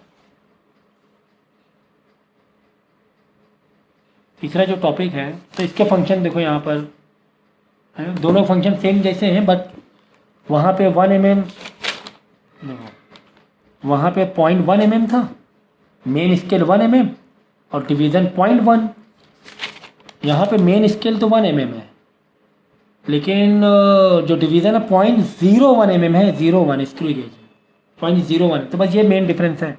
तीसरा जो टॉपिक है, तो इसके फंक्शन देखो यहाँ पर है, दोनों फंक्शन सेम जैसे हैं, बट वहाँ पे 1 mm, देखो वहाँ पे 0.1 mm था, मेन स्केल 1 mm और डिवीज़न 0.1, यहाँ पे मेन स्केल तो 1 mm है, लेकिन जो डिवीज़न है 0.01 mm है, 0.1 स्क्रू गेज 0.01, तो बस ये मेन डिफरेंस है।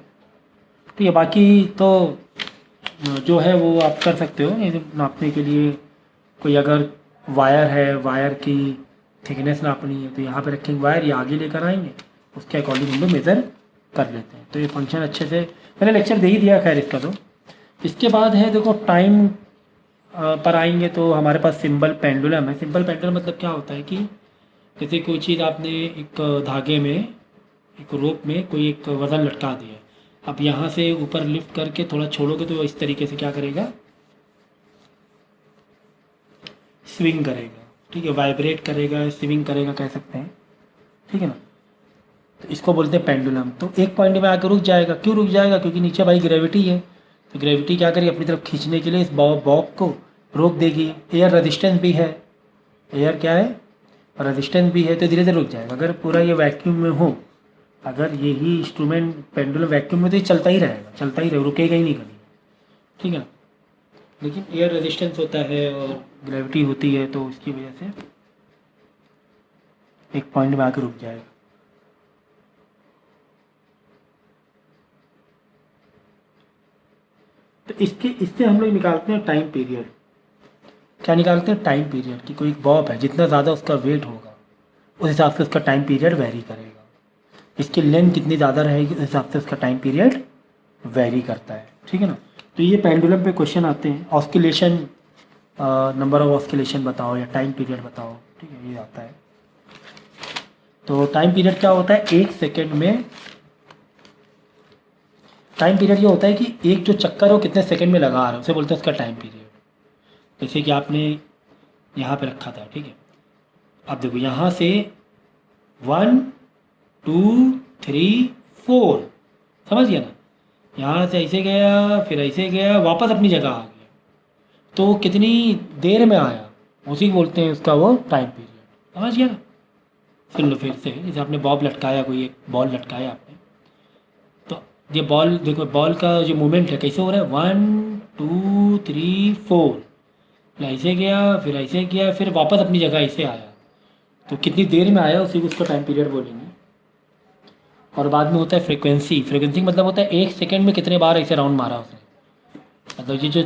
ठीक है, बाकी तो जो है वो आप कर सकते हो ये नापने के लिए। कोई अगर वायर है, वायर की थिकनेस नापनी है तो यहाँ पे रखेंगे वायर, या आगे लेकर आएंगे, उसके अकॉर्डिंग हम लोग मेज़र कर लेते हैं। तो ये फंक्शन अच्छे से मैंने लेक्चर दे ही दिया खैर इसका। तो इसके बाद है देखो टाइम पर आएंगे तो हमारे पास सिंबल पेंडुलम है। सिंबल पेंडुलम मतलब क्या होता है कि जैसे कोई चीज़ आपने एक धागे में, एक रोप में कोई एक वज़न लटका दिया, अब यहाँ से ऊपर लिफ्ट करके थोड़ा छोड़ोगे तो इस तरीके से क्या करेगा, स्विंग करेगा। ठीक है, वाइब्रेट करेगा, स्विंग करेगा कह सकते हैं। ठीक है ना, तो इसको बोलते हैं पेंडुलम। तो एक पॉइंट में आकर रुक जाएगा। क्यों रुक जाएगा? क्योंकि नीचे भाई ग्रेविटी है, तो ग्रेविटी क्या करेगी, अपनी तरफ खींचने के लिए इस बॉब को रोक देगी। एयर रेजिस्टेंस भी है, एयर क्या है, रेजिस्टेंस भी है, तो धीरे धीरे रुक जाएगा। अगर पूरा ये वैक्यूम में हो, अगर यही इंस्ट्रूमेंट पेंडुलम वैक्यूम में, तो ये चलता ही रहेगा, चलता ही रहेगा, रुकेगा ही नहीं कभी। ठीक है ना, लेकिन एयर रेजिस्टेंस होता है और ग्रेविटी होती है, तो इसकी वजह से एक पॉइंट में आकर रुक जाएगा। तो इससे हम लोग निकालते हैं टाइम पीरियड। क्या निकालते हैं? Time period. कि कोई बॉब है, जितना ज़्यादा उसका वेट होगा उस हिसाब से उसका टाइम पीरियड वेरी करेगा। इसकी लेंथ जितनी ज़्यादा रहेगी उस हिसाब से उसका टाइम पीरियड वेरी करता है। ठीक है ना, तो ये पेंडुलम पे क्वेश्चन आते हैं। ऑस्किलेशन, नंबर ऑफ ऑस्किलेशन बताओ या टाइम पीरियड बताओ। ठीक है, ये आता है। तो टाइम पीरियड क्या होता है, एक सेकेंड में टाइम पीरियड ये होता है कि एक जो चक्कर हो कितने सेकंड में लगा रहा है, उसे बोलते हैं उसका टाइम पीरियड। जैसे कि आपने यहाँ पे रखा था, ठीक है, अब देखो यहाँ से 1 2 3 4, समझ गया ना, यहाँ से ऐसे गया, फिर ऐसे गया, वापस अपनी जगह आ गया, तो कितनी देर में आया, उसी को बोलते हैं उसका वो टाइम पीरियड। समझ गया ना? सुन लो फिर से, जैसे आपने बॉब लटकाया, कोई एक बॉल लटकाया आपने, तो ये बॉल देखो, बॉल का जो मूवमेंट है कैसे हो रहा है, 1 2 3 4, ऐसे गया, फिर ऐसे गया, फिर वापस अपनी जगह ऐसे आया, तो कितनी देर में आया उसी को उसका टाइम पीरियड बोलेंगे। और बाद में होता है फ्रीक्वेंसी। फ्रीक्वेंसी मतलब होता है एक सेकंड में कितने बार ऐसे राउंड मारा उसने, मतलब ये जो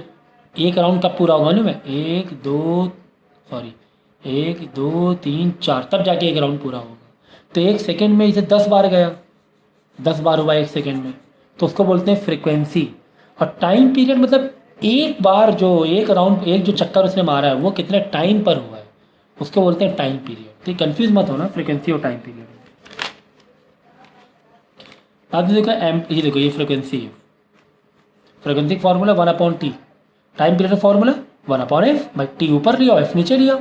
एक राउंड कब पूरा होगा ना, मैं 1 2 3 4 तब जाके एक राउंड पूरा होगा। तो एक सेकंड में इसे 10 बार गया, 10 बार हुआ एक सेकंड में, तो उसको बोलते हैं फ्रीक्वेंसी। और टाइम पीरियड मतलब एक बार जो एक राउंड, एक जो चक्कर उसने मारा है वो कितने टाइम पर हुआ है, उसको बोलते हैं टाइम पीरियड। तो कंफ्यूज मत होना फ्रीक्वेंसी और टाइम पीरियड। अब देखो ये देखो, ये फ्रीक्वेंसी है, फ्रीक्वेंसी का फॉर्मूला 1/T, टाइम पीरियड का फॉर्मूला 1/F। भाई टी ऊपर लिया, एफ नीचे लिया,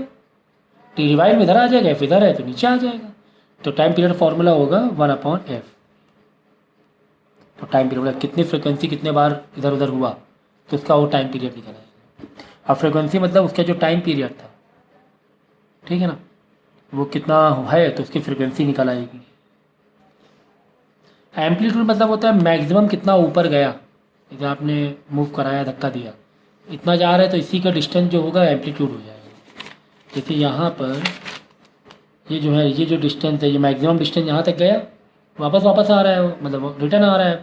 टी डिवाइड में इधर आ जाएगा, एफ इधर है तो नीचे आ जाएगा, तो टाइम पीरियड फॉर्मूला होगा 1/F। तो टाइम पीरियड कितनी फ्रीक्वेंसी कितने बार इधर उधर हुआ तो उसका वो टाइम पीरियड निकल आएगा। अब फ्रीक्वेंसी मतलब उसका जो टाइम पीरियड था, ठीक है ना, वो कितना है तो उसकी फ्रीक्वेंसी निकल आएगी। एम्पलीट्यूड मतलब होता है मैक्सिमम कितना ऊपर गया, जैसे आपने मूव कराया, धक्का दिया, इतना जा रहा है तो इसी का डिस्टेंस जो होगा एम्पलीट्यूड हो जाएगा। जैसे यहाँ पर ये जो है, ये जो डिस्टेंस है, ये मैक्सिमम डिस्टेंस यहाँ तक गया, वापस आ रहा है, मतलब रिटर्न आ रहा है,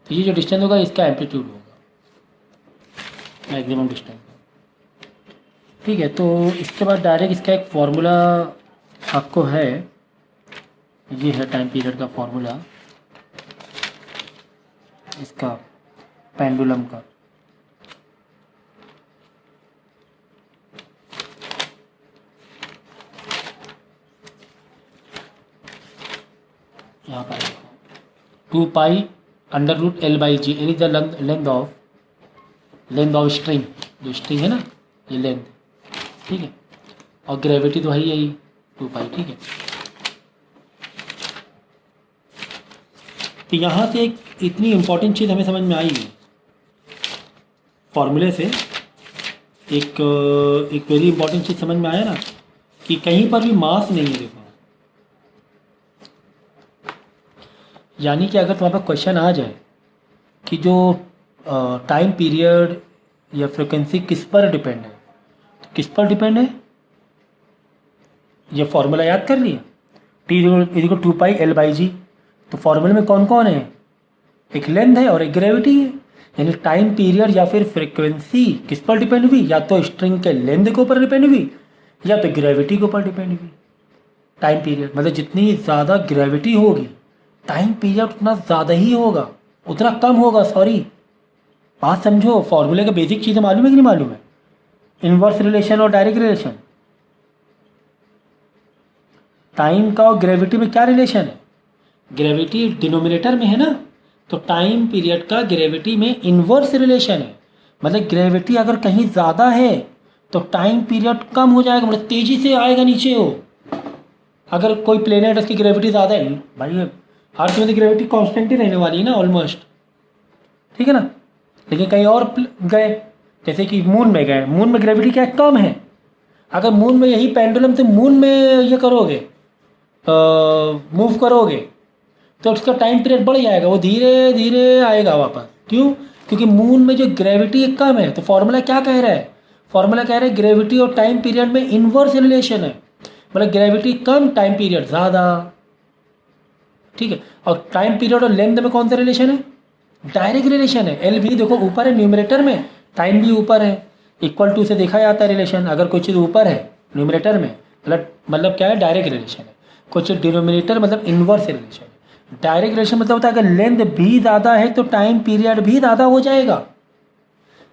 तो ये जो डिस्टेंस होगा इसका एम्पलीट्यूड होगा, मैक्सिमम डिस्टेंस। ठीक है, तो इसके बाद डायरेक्ट इसका एक फॉर्मूला आपको है, ये है टाइम पीरियड का फॉर्मूला इसका पेंडुलम का। यहाँ पर 2π√L/G, any the length of string, जो स्ट्रिंग है ना ये लेंथ, ठीक है, और ग्रेविटी तो है यही 2π। ठीक है, तो यहाँ से एक इतनी इम्पोर्टेंट चीज़ हमें समझ में आई है फॉर्मूले से, एक वेरी इंपॉर्टेंट चीज़ समझ में आया ना, कि कहीं पर भी मास नहीं है। देखो, यानी कि अगर तुम्हारे पास क्वेश्चन आ जाए कि जो टाइम पीरियड या फ्रिक्वेंसी किस पर डिपेंड है, किस पर डिपेंड है, ये फॉर्मूला याद कर लिया, T is two pi L by g. तो फॉर्मूले में कौन कौन है, एक लेंथ है और एक ग्रेविटी है, यानी टाइम पीरियड या फिर फ्रीक्वेंसी किस पर डिपेंड हुई, या तो स्ट्रिंग के लेंथ के ऊपर डिपेंड हुई या तो ग्रेविटी के ऊपर डिपेंड हुई। टाइम पीरियड मतलब जितनी ज़्यादा ग्रेविटी होगी टाइम पीरियड उतना ज़्यादा ही होगा, उतना कम होगा, सॉरी बात समझो। फॉर्मूले का बेसिक चीज़ें मालूम है कि नहीं मालूम है, इनवर्स रिलेशन और डायरेक्ट रिलेशन। टाइम का और ग्रेविटी में क्या रिलेशन है, ग्रेविटी डिनोमिनेटर में है ना, तो टाइम पीरियड का ग्रेविटी में इनवर्स रिलेशन है। मतलब ग्रेविटी अगर कहीं ज़्यादा है तो टाइम पीरियड कम हो जाएगा, मतलब तेज़ी से आएगा नीचे हो। अगर कोई प्लेनेट उसकी ग्रेविटी ज़्यादा है, भाई अर्थ में तो ग्रेविटी कांस्टेंट ही रहने वाली है ना ऑलमोस्ट, ठीक है ना। लेकिन कहीं और गए, जैसे कि मून में गए, मून में ग्रेविटी क्या है, कम है। अगर मून में यही पेंडुलम से मून में ये करोगे, मूव करोगे, तो उसका टाइम पीरियड बढ़ जाएगा, वो धीरे धीरे आएगा वापस। क्यों, क्योंकि मून में जो ग्रेविटी कम है। तो फॉर्मूला क्या कह रहा है, फॉर्मूला कह रहा है ग्रेविटी और टाइम पीरियड में इनवर्स रिलेशन है, मतलब ग्रेविटी कम टाइम पीरियड ज़्यादा, ठीक है। और टाइम पीरियड और लेंथ में कौन सा रिलेशन है, डायरेक्ट रिलेशन है। एल भी देखो ऊपर है न्यूमरेटर में, टाइम भी ऊपर है, इक्वल टू से देखा जाता है रिलेशन। अगर कोई चीज़ ऊपर है न्यूमरेटर में मतलब क्या है, डायरेक्ट रिलेशन है। कोई चीज़ डिनोमिनेटर मतलब इनवर्स रिलेशन है। डायरेक्ट रिलेशन मतलब होता है अगर लेंथ भी ज़्यादा है तो टाइम पीरियड भी ज़्यादा हो जाएगा।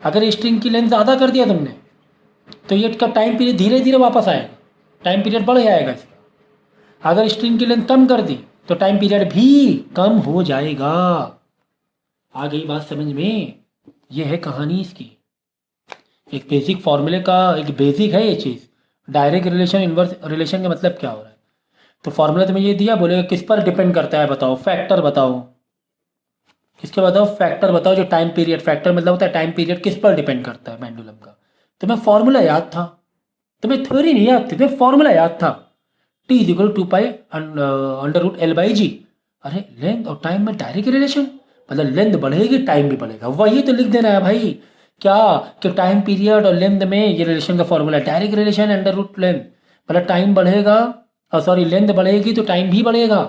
अगर स्ट्रिंग की लेंथ ज़्यादा कर दिया तुमने तो ये का टाइम पीरियड धीरे धीरे वापस आएगा, टाइम पीरियड बढ़ जाएगा इसका। अगर स्ट्रिंग की लेंथ कम कर दी तो टाइम पीरियड भी कम हो जाएगा। आ गई बात समझ में, ये है कहानी इसकी। एक बेसिक फॉर्मूले का एक बेसिक है ये चीज़, डायरेक्ट रिलेशन इनवर्स रिलेशन का मतलब क्या हो रहा है। तो फॉर्मूला तुम्हें ये दिया, बोलेगा किस पर डिपेंड करता है बताओ, फैक्टर बताओ, किसके बताओ, फैक्टर बताओ। जो टाइम पीरियड, फैक्टर मतलब होता है टाइम पीरियड किस पर डिपेंड करता है पेंडुलम का। तुम्हें फॉर्मूला याद था, तुम्हें थ्योरी नहीं याद थी, तुम्हें फॉर्मूला याद था, T is equal to pi under root L by g. अरे लेंथ और टाइम में डायरेक्ट रिलेशन, मतलब लेंथ बढ़ेगी टाइम भी बढ़ेगा, वही तो लिख देना है भाई। क्या कि टाइम पीरियड और लेंथ में ये रिलेशन का formula direct relation under root length, मतलब टाइम बढ़ेगा और सॉरी लेंथ बढ़ेगी तो टाइम भी बढ़ेगा।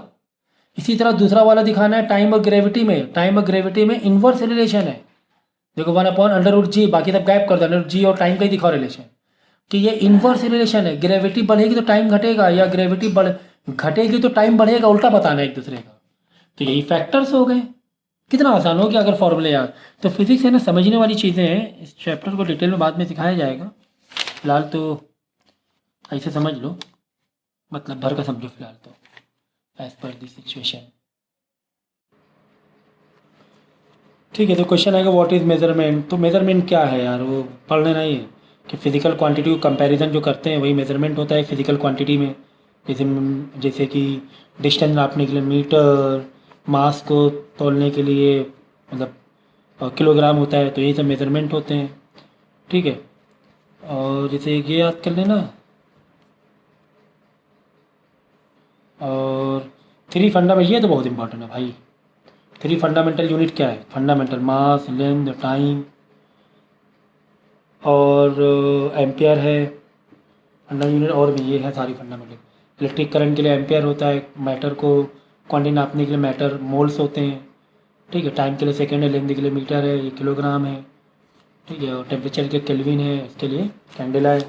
इसी तरह दूसरा वाला दिखाना है टाइम और ग्रेविटी में, टाइम और ग्रेविटी में इनवर्स रिलेशन है। देखो 1/√g, बाकी सब गायब कर दो, अंडर जी और टाइम का ही दिखाओ रिलेशन, कि ये इनवर्स रिलेशन है। ग्रेविटी बढ़ेगी तो टाइम घटेगा, या ग्रेविटी घटेगी तो टाइम बढ़ेगा, उल्टा बताना है एक दूसरे का। तो यही फैक्टर्स हो गए। कितना आसान हो गया अगर फॉर्मूले याद। तो फिजिक्स है ना, समझने वाली चीज़ें हैं, इस चैप्टर को डिटेल में बाद में सिखाया जाएगा। फिलहाल तो ऐसे समझ लो, मतलब भर का समझो फिलहाल तो, एज पर दी सिचुएशन। ठीक है, तो क्वेश्चन आएगा व्हाट इज़ मेजरमेंट। तो मेजरमेंट क्या है यार, वो पढ़ लेना ही है कि फिजिकल क्वांटिटी को कंपैरिजन जो करते हैं वही मेजरमेंट होता है फिजिकल क्वांटिटी में। जैसे कि डिस्टेंस नापने के लिए मीटर, मास को तोलने के लिए मतलब किलोग्राम होता है, तो यही सब मेजरमेंट होते हैं, ठीक है। और जैसे ये याद कर लेना, और 3 फंडामेंटल, ये तो बहुत इंपॉर्टेंट है भाई। 3 फंडामेंटल यूनिट क्या है, फंडामेंटल मास, लेंथ, टाइम और एम्पियर है फंडामेंटल यूनिट, और भी ये है सारी फंडामेंटल। इलेक्ट्रिक करंट के लिए एम्पियर होता है, मैटर को क्वांटिटी नापने के लिए मैटर मोल्स होते हैं, ठीक है। टाइम के लिए सेकेंड है, लेंथ के लिए मीटर है, ये किलोग्राम है, ठीक है। और टेम्परेचर के केल्विन है, इसके लिए कैंडेला है।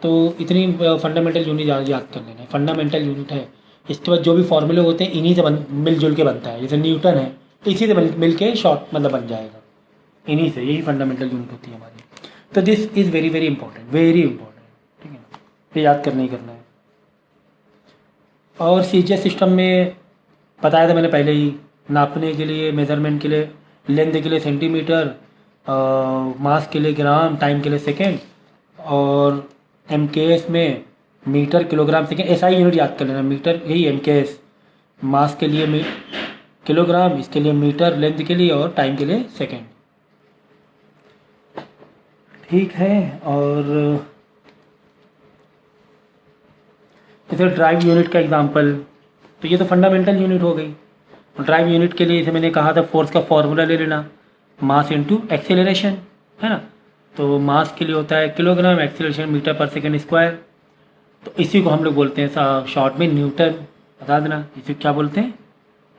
तो इतनी फंडामेंटल यूनिट याद कर लेना है, फंडामेंटल यूनिट है। इसके बाद जो भी फॉर्मूले होते हैं इन्हीं से मिलजुल के बनता है। जैसे न्यूटन है तो इसी से मिल के शॉर्ट मतलब बन जाएगा, इन्हीं से, यही फंडामेंटल यूनिट होती है हमारी। तो this is very very important, very important, ठीक है ना, ये याद करना ही करना है। और सीजीएस सिस्टम में बताया था मैंने पहले ही, नापने के लिए, मेजरमेंट के लिए लेंथ के लिए सेंटीमीटर, मास के लिए ग्राम, टाइम के लिए सेकेंड, और एमकेएस में मीटर, किलोग्राम, सेकेंड, ऐसा ही यूनिट याद कर लेना। मीटर यही एमकेएस, मास के लिए किलोग्राम, इसके लिए मीटर, लेंथ के लिए, और टाइम के लिए सेकेंड, ठीक है। और जैसे ड्राइव यूनिट का एग्जांपल, तो ये तो फंडामेंटल यूनिट हो गई। ड्राइव यूनिट के लिए जैसे मैंने कहा था फोर्स का फॉर्मूला ले लेना, मास इनटू एक्सेलरेशन, है ना। तो मास के लिए होता है किलोग्राम, एक्सीलरेशन मीटर पर सेकेंड स्क्वायर। तो इसी को हम लोग बोलते हैं शॉर्ट में न्यूटन। बता देना इसे क्या बोलते हैं,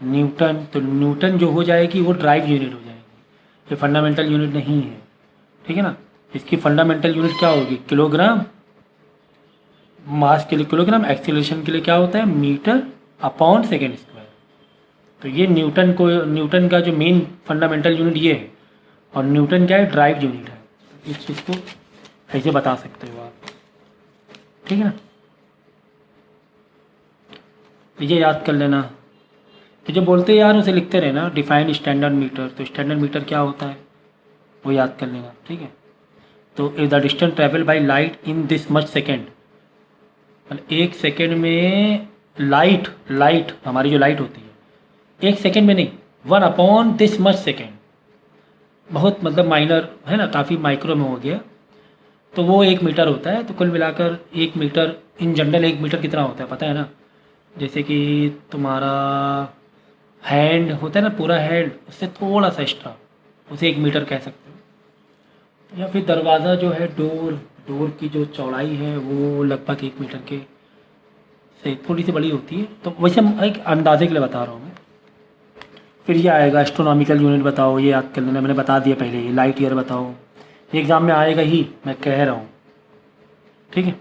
न्यूटन। तो न्यूटन जो हो जाएगी वो ड्राइव यूनिट हो जाएगी, ये फंडामेंटल यूनिट नहीं है, ठीक है ना। इसकी फंडामेंटल यूनिट क्या होगी, किलोग्राम। मास के लिए किलोग्राम, एक्सीलरेशन के लिए क्या होता है, मीटर अपॉन सेकेंड स्क्वायर। तो ये न्यूटन का जो मेन फंडामेंटल यूनिट ये है, और न्यूटन क्या है, ड्राइव यूनिट है। इस चीज़ को ऐसे बता सकते हो आप, ठीक है ना। तो ये याद कर लेना कि जो बोलते हैं यार उसे लिखते रहना, डिफाइंड स्टैंडर्ड मीटर। तो स्टैंडर्ड मीटर क्या होता है वो याद कर लेना, ठीक है। तो is the distance travel by light in this much second, मतलब एक सेकेंड में लाइट हमारी जो लाइट होती है, एक सेकेंड में नहीं, 1 दिस मच सेकेंड, बहुत मतलब माइनर है ना, काफ़ी माइक्रो में हो गया। तो वो 1 मीटर होता है। तो कुल मिलाकर 1 मीटर, इन जनरल 1 मीटर कितना होता है पता है ना, जैसे कि तुम्हारा हैंड होता है ना, पूरा हैंड, उससे थोड़ा सा एक्स्ट्रा, उसे 1 मीटर कह सकते हो। या फिर दरवाज़ा जो है, डोर की जो चौड़ाई है वो लगभग 1 मीटर के से थोड़ी सी बड़ी होती है। तो वैसे हम एक अंदाजे के लिए बता रहा हूँ मैं। फिर ये आएगा एस्ट्रोनॉमिकल यूनिट, बताओ, ये याद कर लेना, मैंने बता दिया पहले, ये लाइट ईयर बताओ, ये एग्ज़ाम में आएगा ही, मैं कह रहा हूँ, ठीक है।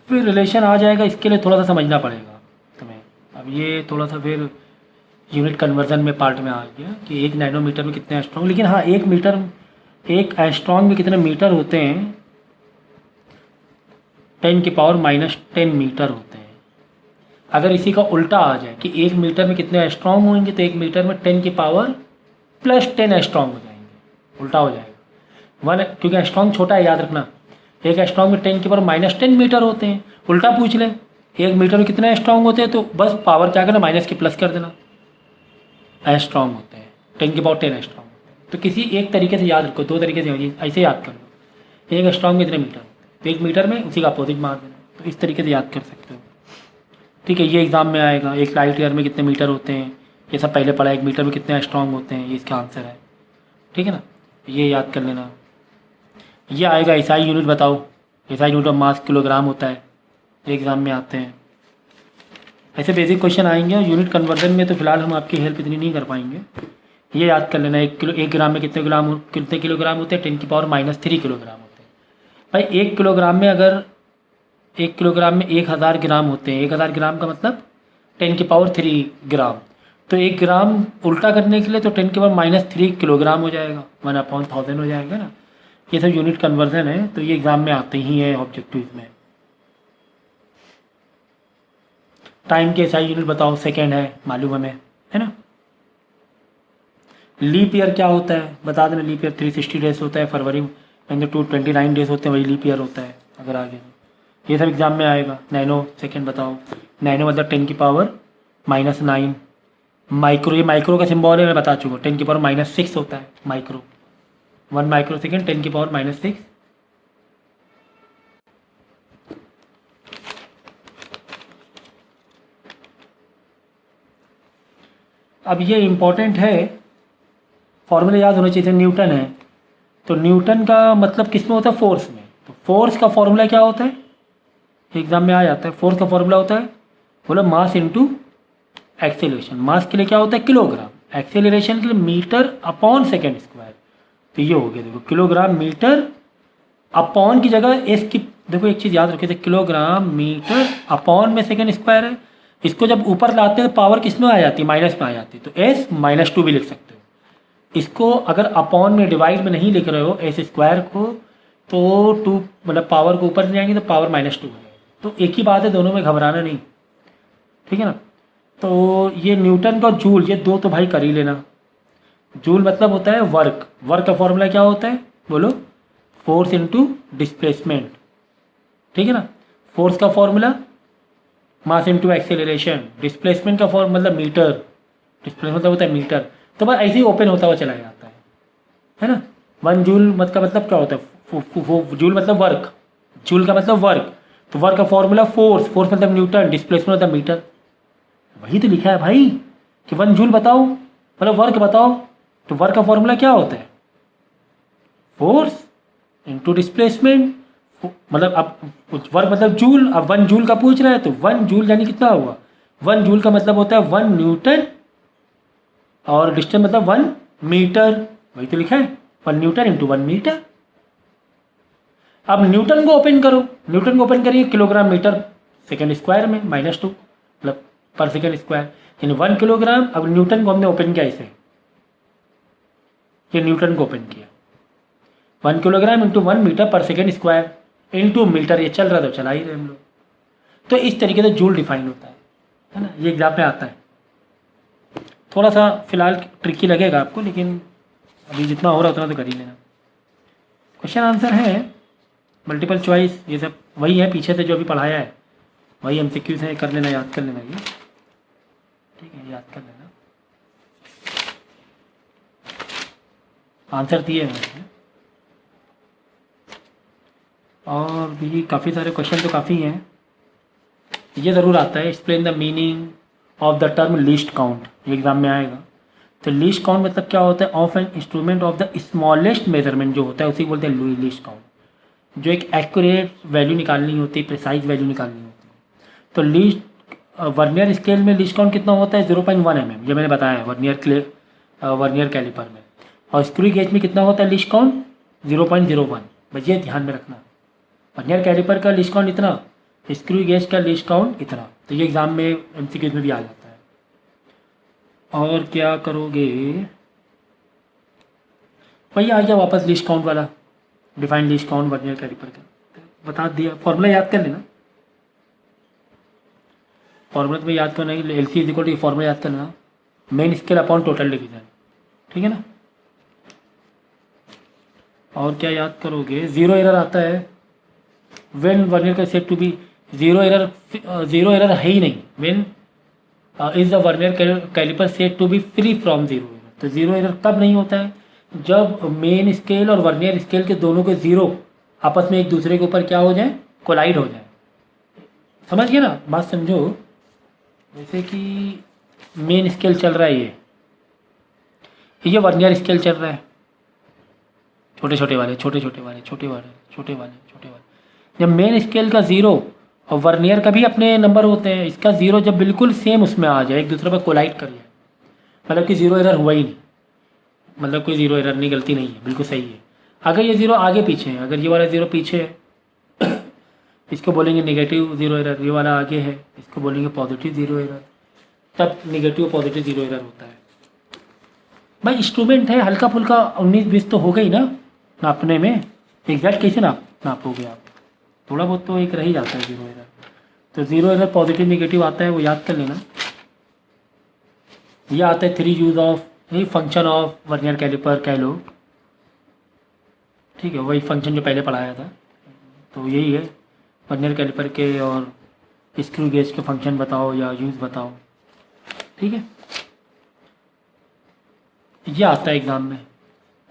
फिर रिलेशन आ जाएगा, इसके लिए थोड़ा सा समझना पड़ेगा तुम्हें। अब ये थोड़ा सा फिर यूनिट कन्वर्जन में पार्ट में आ गया कि 1 नैनोमीटर में कितने एस्ट्रॉन्ग, लेकिन हाँ 1 एस्ट्रॉन्ग में कितने मीटर होते हैं, 10⁻⁻10 मीटर होते हैं। अगर इसी का उल्टा आ जाए कि 1 मीटर में कितने एस्ट्रॉन्ग होंगे, तो 1 मीटर में 10⁻+10 एस्ट्रॉन्ग हो जाएंगे, उल्टा हो जाएगा। क्योंकि एस्ट्रॉन्ग छोटा है, याद रखना, 1 एस्ट्रॉन्ग में 10⁻⁻10 मीटर होते हैं। उल्टा पूछ ले 1 मीटर में कितने एस्ट्रॉन्ग होते हैं, तो बस पावर क्या करना, माइनस की प्लस कर देना, एस्ट्रॉन्ग होते हैं, 10⁻10 एस्ट्रॉन्ग होते हैं। तो किसी एक तरीके से याद रखो, 2 तरीके से ऐसे याद कर लो, 1 एस्ट्रॉन्ग में इतने मीटर होते हैं, तो 1 मीटर में उसी का अपोजिट मार देना। तो इस तरीके से याद कर सकते हो, ठीक है। ये एग्जाम में आएगा, 1 लाइट ईयर में कितने मीटर होते हैं, ये सब पहले पढ़ा, 1 मीटर में कितने एस्ट्रॉन्ग होते हैं, ये इसका आंसर है, ठीक है ना। ये याद कर लेना। ये आएगा एसआई यूनिट, बताओ, SI unit of mass kilogram होता है, ये एग्ज़ाम में आते हैं। ऐसे बेसिक क्वेश्चन आएंगे, और यूनिट कन्वर्जन में तो फिलहाल हम आपकी हेल्प इतनी नहीं कर पाएंगे। ये याद कर लेना, 1 ग्राम में कितने किलोग्राम होते हैं, 10⁻³ किलोग्राम होते हैं। भाई 1 किलोग्राम में अगर 1 किलोग्राम में 1000 ग्राम होते हैं, 1000 ग्राम का मतलब 10⁻³ ग्राम। तो 1 ग्राम उल्टा करने के लिए तो 10⁻³ किलोग्राम हो जाएगा, 1/1000 हो जाएगा ना। ये सब यूनिट कन्वर्जन है, तो ये एग्जाम में आते ही है ऑब्जेक्टिव में। टाइम के एसआई यूनिट बताओ, सेकेंड है, मालूम हमें, है ना। लीप ईयर क्या होता है बता देना, लीप ईयर 360 डेज होता है, फरवरी में 229 डेज होते हैं, वही लीप ईयर होता है। अगर आगे ये सब एग्जाम में आएगा। नैनो सेकेंड बताओ, नैनो मतलब 10⁻⁻9। माइक्रो, ये माइक्रो का सिंबल है, मैं बता चुका हूँ, 10⁻⁻6 होता है माइक्रो, 1 माइक्रो सेकेंड 10⁻⁻6। अब ये इम्पोर्टेंट है, फॉर्मूले याद होने चाहिए। न्यूटन है, तो न्यूटन का मतलब किस में होता है, फोर्स में। तो फोर्स का फॉर्मूला क्या होता है, एग्जाम में आ जाता है। फोर्स का फॉर्मूला होता है, बोलो, मास इंटू एक्सेलरेशन। मास के लिए क्या होता है, किलोग्राम, एक्सेलरेशन के लिए मीटर अपॉन सेकेंड स्क्वायर। तो ये हो गया, देखो, किलोग्राम मीटर अपॉन की जगह एस की, देखो एक चीज़ याद रखिए, किलोग्राम मीटर अपॉन में सेकेंड स्क्वायर है। इसको जब ऊपर लाते हैं तो पावर किस में आ जाती है, माइनस में आ जाती है, तो एस -2 भी लिख सकते हो। इसको अगर अपॉन में, डिवाइड में नहीं लिख रहे हो एस स्क्वायर को, तो 2 मतलब पावर को ऊपर ले जाएंगे तो पावर -2 है। तो एक ही बात है, दोनों में घबराना नहीं, ठीक है ना। तो ये न्यूटन का जूल, ये 2 तो भाई कर ही लेना। जूल मतलब होता है वर्क, वर्क का फॉर्मूला क्या होता है, बोलो, फोर्स इंटू डिस्प्लेसमेंट, ठीक है ना। फोर्स का formula mass into acceleration, displacement का फॉर्म मतलब मीटर, डिस्प्लेसमेंट मतलब होता है मीटर। तो बस ऐसे ही ओपन होता हुआ चला जाता है ना। 1 जूल मतलब क्या होता है, जूल मतलब वर्क, जूल का मतलब वर्क, तो वर्क का फॉर्मूला फोर्स, फोर्स मतलब न्यूटन, डिस्प्लेसमेंट मतलब मीटर। वही तो लिखा है भाई कि 1 जूल बताओ मतलब वर्क बताओ, तो वर्क का फॉर्मूला क्या होता है, फोर्स इंटू डिस्प्लेसमेंट, मतलब अब वर्क मतलब जूल, अब 1 जूल का पूछ रहा है तो 1 जूल यानी कितना हुआ, 1 जूल का मतलब होता है 1 न्यूटन, और डिस्टेंस मतलब 1 मीटर, वही तो लिखा है 1 न्यूटन इंटू 1 मीटर। अब न्यूटन को ओपन करो, न्यूटन को ओपन करिए किलोग्राम मीटर सेकेंड स्क्वायर में -2 मतलब पर सेकेंड स्क्वायर, यानी 1 किलोग्राम। अब न्यूटन को हमने ओपन किया इसे, ये न्यूटन को ओपन किया, 1 किलोग्राम इंटू 1 मीटर पर सेकेंड स्क्वायर इंटू मीटर, ये चल रहा तो चला ही रहे हम लोग। तो इस तरीके से जूल डिफाइन होता है ना, ये एग्जाम में आता है। थोड़ा सा फिलहाल ट्रिकी लगेगा आपको, लेकिन अभी जितना हो रहा है उतना तो कर ही लेना। क्वेश्चन आंसर है, मल्टीपल चॉइस, ये सब वही है पीछे से जो अभी पढ़ाया है, वही एमसीक्यूज है, कर लेना, याद कर लेना ये, ठीक है, याद कर लेना। आंसर दिए हैं और भी काफ़ी सारे क्वेश्चन तो काफ़ी हैं। ये ज़रूर आता है, explain the meaning of the term least count, ये एग्जाम में आएगा। तो लीस्ट काउंट मतलब क्या होता है, of an instrument of the smallest measurement जो होता है उसी को बोलते हैं लीस्ट काउंट, जो एक एक्यूरेट वैल्यू निकालनी होती है, प्रिसाइज वैल्यू निकालनी होती है। तो लीस्ट वर्नियर स्केल में लीस्ट काउंट कितना होता है 0.1 mm, ये मैंने बताया है वर्नियर कैलिपर में। और स्क्रू गेज में कितना होता है लीस्ट काउंट 0.01, बस ये ध्यान में रखना। वर्नियर कैलिपर का लीस्ट काउंट इतना, स्क्रू गेज का लीस्ट काउंट इतना। तो ये एग्जाम में एमसीक्यूज में भी आ जाता है। और क्या करोगे, वही आ गया वापस लीस्ट काउंट वाला, define least count vernier caliper का बता दिया। फॉर्मूला याद कर लेना, फॉर्मूला तुम्हें याद करना है, L C is equal to formula याद करना, main scale upon total division, ठीक है ना। और क्या याद करोगे, जीरो एरर आता है व्हेन वर्नियर का set to be zero error है ही नहीं, when is the vernier caliper set to be free from zero error. तो जीरो एरर कब नहीं होता है, जब मेन स्केल और वर्नियर स्केल के दोनों के जीरो आपस में एक दूसरे के ऊपर क्या हो जाए, कोलाइड हो जाए। समझ गए ना, बात समझो। जैसे कि मेन स्केल चल रहा है, ये वर्नियर स्केल चल रहा है, छोटे छोटे वाले छोटे छोटे वाले छोटे वाले छोटे वाले छोटे वाले। जब मेन स्केल का ज़ीरो और वर्नियर का भी अपने नंबर होते हैं, इसका ज़ीरो जब बिल्कुल सेम उसमें आ जाए, एक दूसरे पर कोलाइड कर जाए, मतलब कि ज़ीरो एरर हुआ ही नहीं, मतलब कोई ज़ीरो एरर नहीं, गलती नहीं है, बिल्कुल सही है। अगर ये ज़ीरो आगे पीछे है, अगर ये वाला ज़ीरो पीछे है इसको बोलेंगे नेगेटिव ज़ीरो एरर, ये वाला आगे है इसको बोलेंगे पॉजिटिव ज़ीरो एरर, तब नेगेटिव पॉजिटिव ज़ीरो एरर होता है। भाई इंस्ट्रूमेंट है, हल्का फुल्का 19-20 तो हो गई ना नापने में, एग्जैक्ट कैसे नापोगे आप, थोड़ा बहुत तो एक रह ही जाता है ज़ीरो एरर। तो ज़ीरो एरर पॉजिटिव नेगेटिव आता है, वो याद कर लेना। यह आता है 3 यूज ऑफ, यही फंक्शन ऑफ वर्नियर कैलिपर कह लो, ठीक है, वही फंक्शन जो पहले पढ़ाया था। तो यही है वर्नियर कैलिपर के, और स्क्रू गेज के फंक्शन बताओ या यूज़ बताओ, ठीक है। ये आता है एग्ज़ाम में।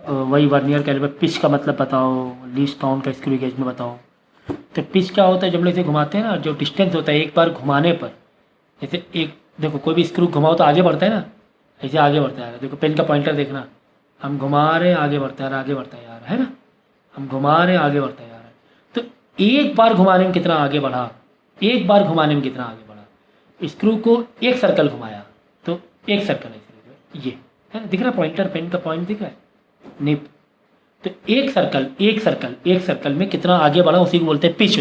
वही वर्नियर कैलिपर, पिच का मतलब बताओ, लीस्ट काउंट का स्क्रू गेज में बताओ। तो पिच क्या होता है, जब लोग इसे घुमाते हैं ना, जो डिस्टेंस होता है एक बार घुमाने पर, जैसे एक देखो कोई भी स्क्रू घुमाओ तो आगे बढ़ता है ना, ऐसे आगे बढ़ता है। देखो पेन का पॉइंटर देखना, हम घुमा रहे हैं आगे बढ़ता है, आगे बढ़ता है यार, है ना, हम घुमा रहे हैं आगे बढ़ता है यार। तो एक बार घुमाने में कितना आगे बढ़ा, एक बार घुमाने में कितना आगे बढ़ा, स्क्रू को एक सर्कल घुमाया तो एक सर्कल ऐसे, ये है ना, दिख रहा है पॉइंटर, पेन का पॉइंट दिख रहा है, निप। तो एक सर्कल में कितना आगे बढ़ा उसी को बोलते हैं पिच,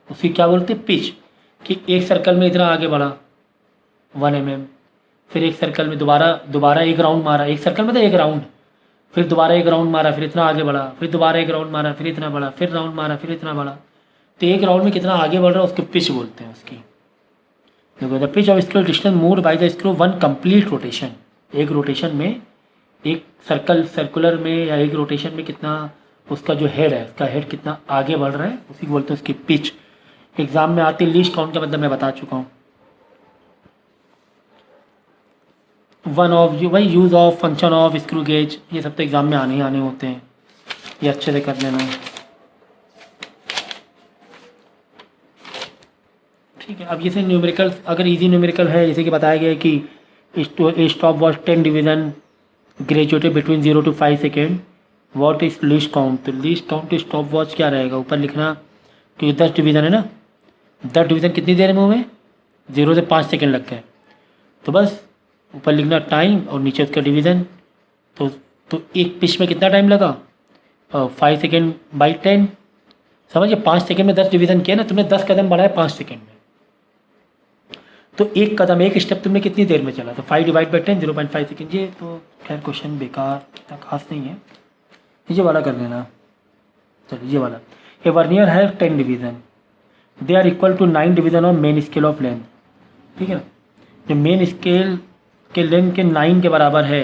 उसकी क्या बोलते हैं पिच, कि एक सर्कल में इतना आगे बढ़ा 1 mm, फिर एक सर्कल में दोबारा एक राउंड मारा, एक सर्कल में तो एक राउंड, फिर दोबारा एक राउंड मारा, फिर इतना आगे बढ़ा, फिर दोबारा एक राउंड मारा, फिर इतना बढ़ा, फिर राउंड मारा, फिर इतना बढ़ा। तो एक राउंड में कितना आगे बढ़ रहा है उसको पिच बोलते हैं उसकी। देखो the pitch of screw distance moved by the screw 1 complete rotation, एक रोटेशन में, एक सर्कुलर में या एक रोटेशन में कितना उसका जो हेड है, उसका हेड कितना आगे बढ़ रहा है, उसी को बोलते हैं उसकी पिच। एग्जाम में आती लीस्ट काउंट का मतलब मैं बता चुका हूँ। वन ऑफ वही use of, function of, screw gauge, ये सब तो एग्जाम में आने ही आने होते हैं, ये अच्छे से कर लेना, ठीक है। अब जैसे न्यूमेरिकल, अगर इजी न्यूमेरिकल है, जैसे कि बताया गया है कि stop watch 10 division graduated between 0 to 5 second what is least count, तो लीस्ट काउंट स्टॉप वॉच क्या रहेगा, ऊपर लिखना, क्योंकि 10 डिवीज़न है ना, 10 डिवीज़न कितनी देर में हुए, 0 से 5 सेकेंड लग गए, तो बस ऊपर लिखना टाइम और नीचे उसका डिवीज़न। तो एक पिच में कितना टाइम लगा, 5 सेकेंड बाई 10, समझिए 5 सेकेंड में 10 डिवीज़न किया ना, तुमने 10 कदम बढ़ाए 5 सेकेंड में, तो एक कदम एक स्टेप तुमने कितनी देर में चला, तो 5 डिवाइड बाई 10 0.5 सेकेंड। ये तो खैर क्वेश्चन बेकार, इतना खास नहीं है, ये वाला कर लेना। चलिए ये वाला, ए वर्नियर है 10 division, they are equal to 9 division of main scale of length, ठीक है ना, जो मेन स्केल के लेंथ के 9 के बराबर है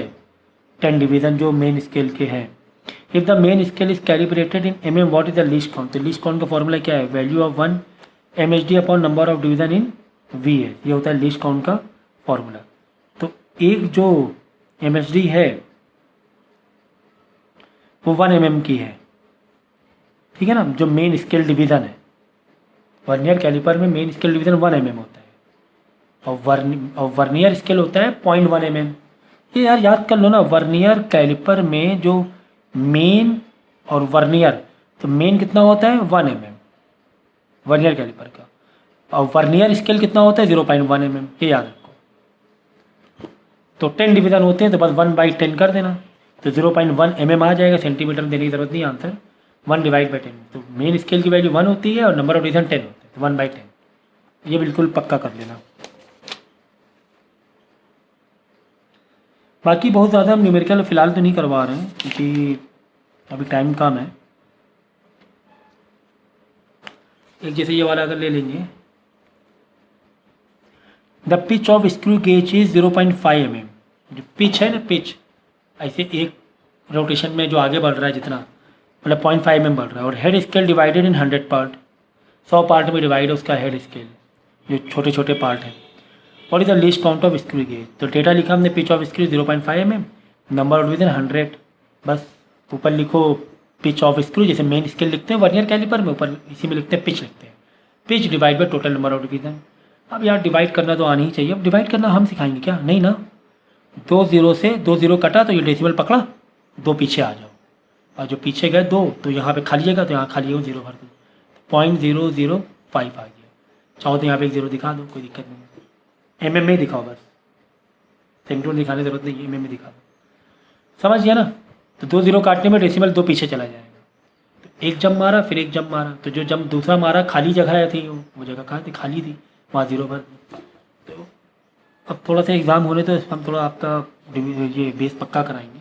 10 डिवीज़न जो मेन स्केल के हैं। If the main scale is calibrated in mm, what is the least count, तो लीस्ट काउंट का फॉर्मूला क्या है, value of 1 mhd upon number of division in V है, ये होता है लीस्ट काउंट का फॉर्मूला। तो एक जो mhd है वो 1 mm की है, ठीक है ना, जो मेन स्केल डिवीज़न है, वर्नियर कैलिपर में मेन स्केल डिवीज़न 1 mm होता है, और वर्नियर स्केल होता है 0.1 mm। ये यार याद कर लो ना, वर्नियर कैलिपर में जो मेन और वर्नियर, तो मेन कितना होता है 1 mm वर्नियर कैलिपर का, और वर्नियर स्केल कितना होता है 0.1 mm, ये याद रखो। तो 10 डिवीज़न होते हैं तो बस 1/10 कर देना, तो 0.1 mm आ जाएगा, सेंटीमीटर में देने की जरूरत नहीं आंसर, 1 डिवाइड बाई 10, तो मेन स्केल की वैल्यू 1 होती है और नंबर ऑफ डिवीज़न 10 होते हैं, तो 1/10, ये बिल्कुल पक्का कर लेना। बाकी बहुत ज़्यादा हम न्यूमेरिकल फ़िलहाल तो नहीं करवा रहे हैं क्योंकि अभी टाइम कम है। एक जैसे ये वाला अगर ले लेंगे, the pitch of screw gauge is 0.5 mm, जो पिच है ना, पिच ऐसे एक रोटेशन में जो आगे बढ़ रहा है जितना, मतलब 0.5 mm बढ़ रहा है, और head scale divided in 100 part, 100 part में डिवाइड है उसका हेड स्केल, जो छोटे छोटे पार्ट हैं। What is the least count of screw gauge, तो डेटा लिखा हमने, pitch of screw 0.5 mm, number of division 100, बस ऊपर लिखो पिच ऑफ स्क्रू, जैसे मेन स्केल लिखते हैं वर्नियर कैलिपर में, ऊपर इसी में लिखते हैं पिच, लिखते हैं pitch divide by total number of division. अब यार डिवाइड करना तो आनी ही चाहिए, अब डिवाइड करना हम सिखाएंगे क्या, नहीं ना, 2 0 से 2 0 कटा तो ये डेसिमल पकड़ा, 2 पीछे आ जाओ, और जो पीछे गए 2 तो यहाँ पे खाली जगह, तो यहाँ खाली हो 0 भर दो, 0.005 आ गया, चाहो तो यहाँ पे एक 0 दिखा दो, कोई दिक्कत नहीं, mm में दिखाओ बस, सेंटीमीटर दिखाने की जरूरत नहीं, mm में दिखा दो, समझ गया ना। तो 2 0 काटने में डेसिमल 2 पीछे चला जाएगा, तो एक जंप मारा फिर एक जंप मारा, तो जो जंप दूसरा मारा खाली जगह थी, वो जगह कहाँ थी, खाली थी, वहाँ 0 भर। तो अब थोड़ा सा एग्ज़ाम होने तो हम थोड़ा आपका ये बेस पक्का कराएंगे।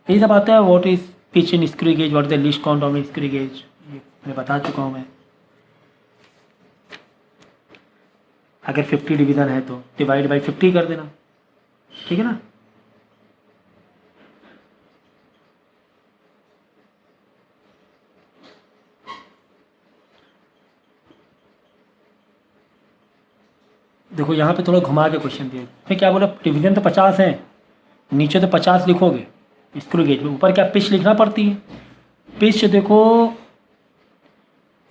यही सब आता है, what is pitch in screw gauge, what is the least count of screw gauge, ये मैं बता चुका हूँ मैं। अगर 50 डिवीज़न है तो डिवाइड बाई 50 कर देना, ठीक है ना। देखो यहाँ पे थोड़ा घुमा के क्वेश्चन दिया, मैं क्या बोला, डिवीज़न तो 50 है, नीचे तो 50 लिखोगे स्क्रू गेज में, ऊपर क्या पिच लिखना पड़ती है, पिच देखो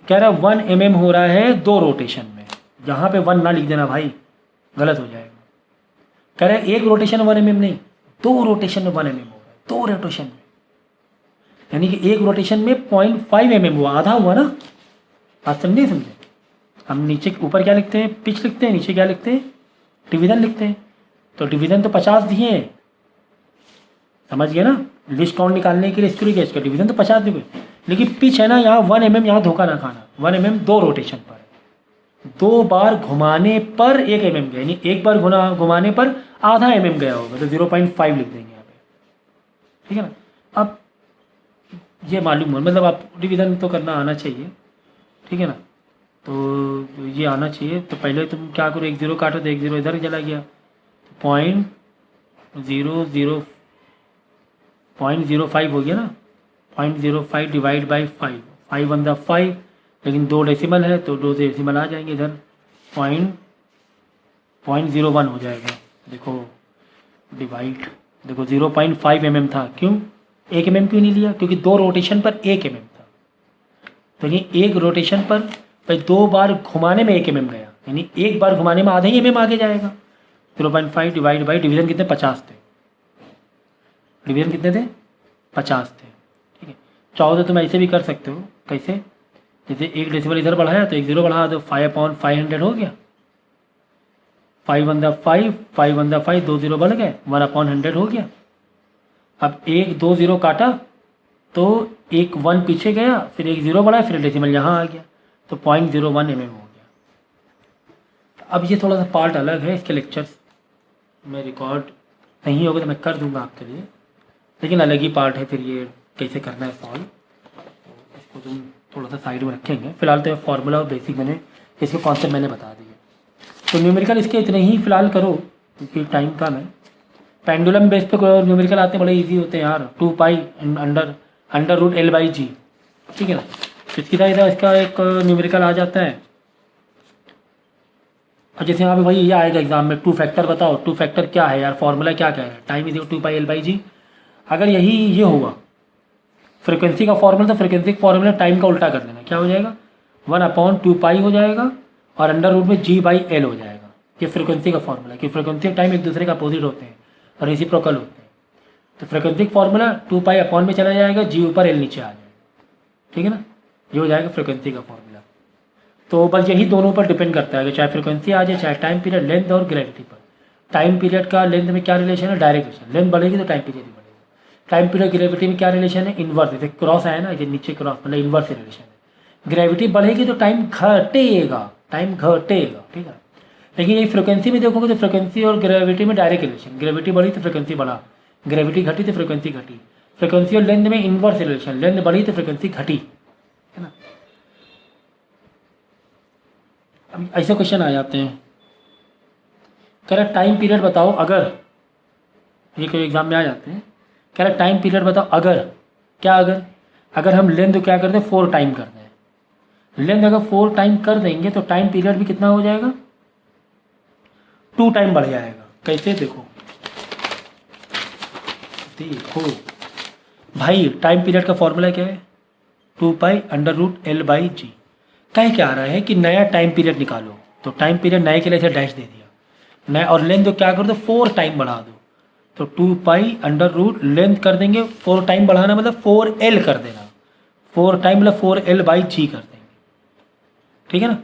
कह रहा है 1 mm हो रहा है 2 रोटेशन में, यहाँ पे 1 ना लिख देना भाई, गलत हो जाएगा। कह रहा है एक रोटेशन 1 mm नहीं, 2 रोटेशन में 1 mm हो रहा है, 2 रोटेशन में, यानी कि एक रोटेशन में 0.5 mm हुआ, आधा हुआ ना, बात समझे। हम नीचे ऊपर क्या लिखते हैं, पिच लिखते हैं, नीचे क्या लिखते हैं, डिवीज़न लिखते हैं, तो डिवीज़न तो 50 दिए हैं, समझ गए ना, लिस्ट काउंट निकालने के लिए स्क्रू गेज का डिवीज़न तो 50 दिए, लेकिन पिच है ना यहाँ 1 mm, यहाँ धोखा ना खाना, 1 mm 2 रोटेशन पर, 2 बार घुमाने पर 1 mm गया, यानी एक बार घुमाने पर आधा mm गया होगा, तो 0.5 लिख देंगे यहाँ पे, ठीक है ना। अब ये मालूम हो, मतलब आप डिवीज़न तो करना आना चाहिए, ठीक है ना, तो ये आना चाहिए। तो पहले तुम क्या करो, 1 0 काटो तो 1 0 इधर चला गया, 0.05 हो गया ना, 0.05 डिवाइड बाई 5, 5 1 5, लेकिन 2 डेसिमल है तो 2 डेसिमल आ जाएंगे इधर, 0.01 हो जाएगा। देखो डिवाइड, देखो 0.5 mm था, क्यों 1 mm क्यों नहीं लिया, क्योंकि 2 रोटेशन पर 1 mm था, तो ये एक रोटेशन पर भाई 2 बार घुमाने में 1 mm गया, यानी एक बार घुमाने में आधे ही mm आगे जाएगा। 0.5 डिवाइड बाई डिवीज़न कितने 50 थे, डिवीज़न कितने थे 50 थे, चाहो तो तुम ऐसे भी कर सकते हो। कैसे? जैसे 1 डेसिबल इधर बढ़ाया तो 1 0 बढ़ा दो, 5/500 हो गया। 5 1 × 5 2 0 बढ़ गए, 1/100 हो गया। अब 1 2 0 काटा तो 1 1 पीछे गया, फिर 1 0 बढ़ा, फिर डेसिमल यहाँ आ गया, तो 0.01 mm हो गया। अब ये थोड़ा सा पार्ट अलग है, इसके लेक्चर्स में रिकॉर्ड नहीं होगा तो मैं कर दूंगा आपके लिए, लेकिन अलग ही पार्ट है। फिर ये कैसे करना है सॉल्व, इसको तुम थोड़ा सा साइड में रखेंगे। फिलहाल तो फार्मूला और बेसिक मैंने इसके कॉन्सेप्ट मैंने बता दिए। तो न्यूमेरिकल इसके इतने ही फिलहाल करो क्योंकि टाइम कम है। पेंडुलम बेस पे न्यूमेरिकल आते बड़े इजी होते हैं यार। 2π √L/g, ठीक है ना। इसकी तरह इसका एक न्यूमेरिकल आ जाता है। और जैसे यहाँ पे भाई ये आएगा एग्जाम में, 2 फैक्टर बताओ। 2 फैक्टर क्या है यार, फॉर्मूला क्या क्या है? Time is 2π L/g। अगर यही ये होगा फ्रिक्वेंसी का फॉर्मूला, तो फ्रिक्वेंसी का फॉर्मूला टाइम का उल्टा कर देना, क्या हो जाएगा? 1/2π हो जाएगा और √g/L हो जाएगा। ये फ्रिक्वेंसी का फॉर्मूला, कि फ्रिक्वेंसी और टाइम एक दूसरे का अपोजिट होते हैं और रेसिप्रोकल होते हैं। तो फ्रिक्वेंसी का फॉर्मूला 2π अपॉन में चला जाएगा, g ऊपर L नीचे आ जाएगा, ठीक है ना। ये हो जाएगा फ्रिक्वेंसी का फॉर्मूला। तो बस यही दोनों पर डिपेंड करता है कि चाहे फ्रिक्वेंसी आ जाए, चाहे टाइम पीरियड, लेंथ और ग्रेविटी पर। टाइम पीरियड का लेंथ में क्या रिलेशन है? Direct relation. लेंथ बढ़ेगी तो टाइम पीरियड भी बढ़ेगा। टाइम पीरियड ग्रेविटी में क्या रिलेशन है? इन्वर्स। जैसे क्रॉस है ना, ये नीचे क्रॉस मतलब इन्वर्स रिलेशन है। ग्रेविटी बढ़ेगी तो टाइम घटेगा, टाइम घटेगा, ठीक है। लेकिन ये फ्रिक्वेंसी में देखोगे तो फ्रिक्वेंसी और ग्रेविटी में डायरेक्ट रिलेशन। ग्रेविटी बढ़ी तो फ्रिक्वेंसी बढ़ा, ग्रेविटी घटी तो फ्रिक्वेंसी घटी। फ्रिक्वेंसी और लेंथ में इन्वर्स रिलेशन, लेंथ बढ़ी तो फ्रिक्वेंसी घटी, है ना। अब ऐसे क्वेश्चन आ जाते हैं, कह रहा टाइम पीरियड बताओ अगर, ये कोई एग्जाम में आ जाते हैं। कह रहा टाइम पीरियड बताओ अगर, क्या अगर हम लेंथ क्या करते हैं? 4 टाइम कर दें। लेंथ अगर 4 टाइम कर देंगे तो टाइम पीरियड भी कितना हो जाएगा? 2 टाइम बढ़ जाएगा। कैसे? देखो भाई, टाइम पीरियड का फॉर्मूला क्या है? 2π √L/g। कह क्या आ रहा है कि नया टाइम पीरियड निकालो, तो टाइम पीरियड नए के लिए ऐसे डैश दे दिया नया, और लेंथ तो क्या कर दो? 4 टाइम बढ़ा दो, तो 2π लेंथ कर देंगे। 4 टाइम बढ़ाना मतलब 4L कर देना, 4 टाइम मतलब 4L/g कर देंगे, ठीक है ना।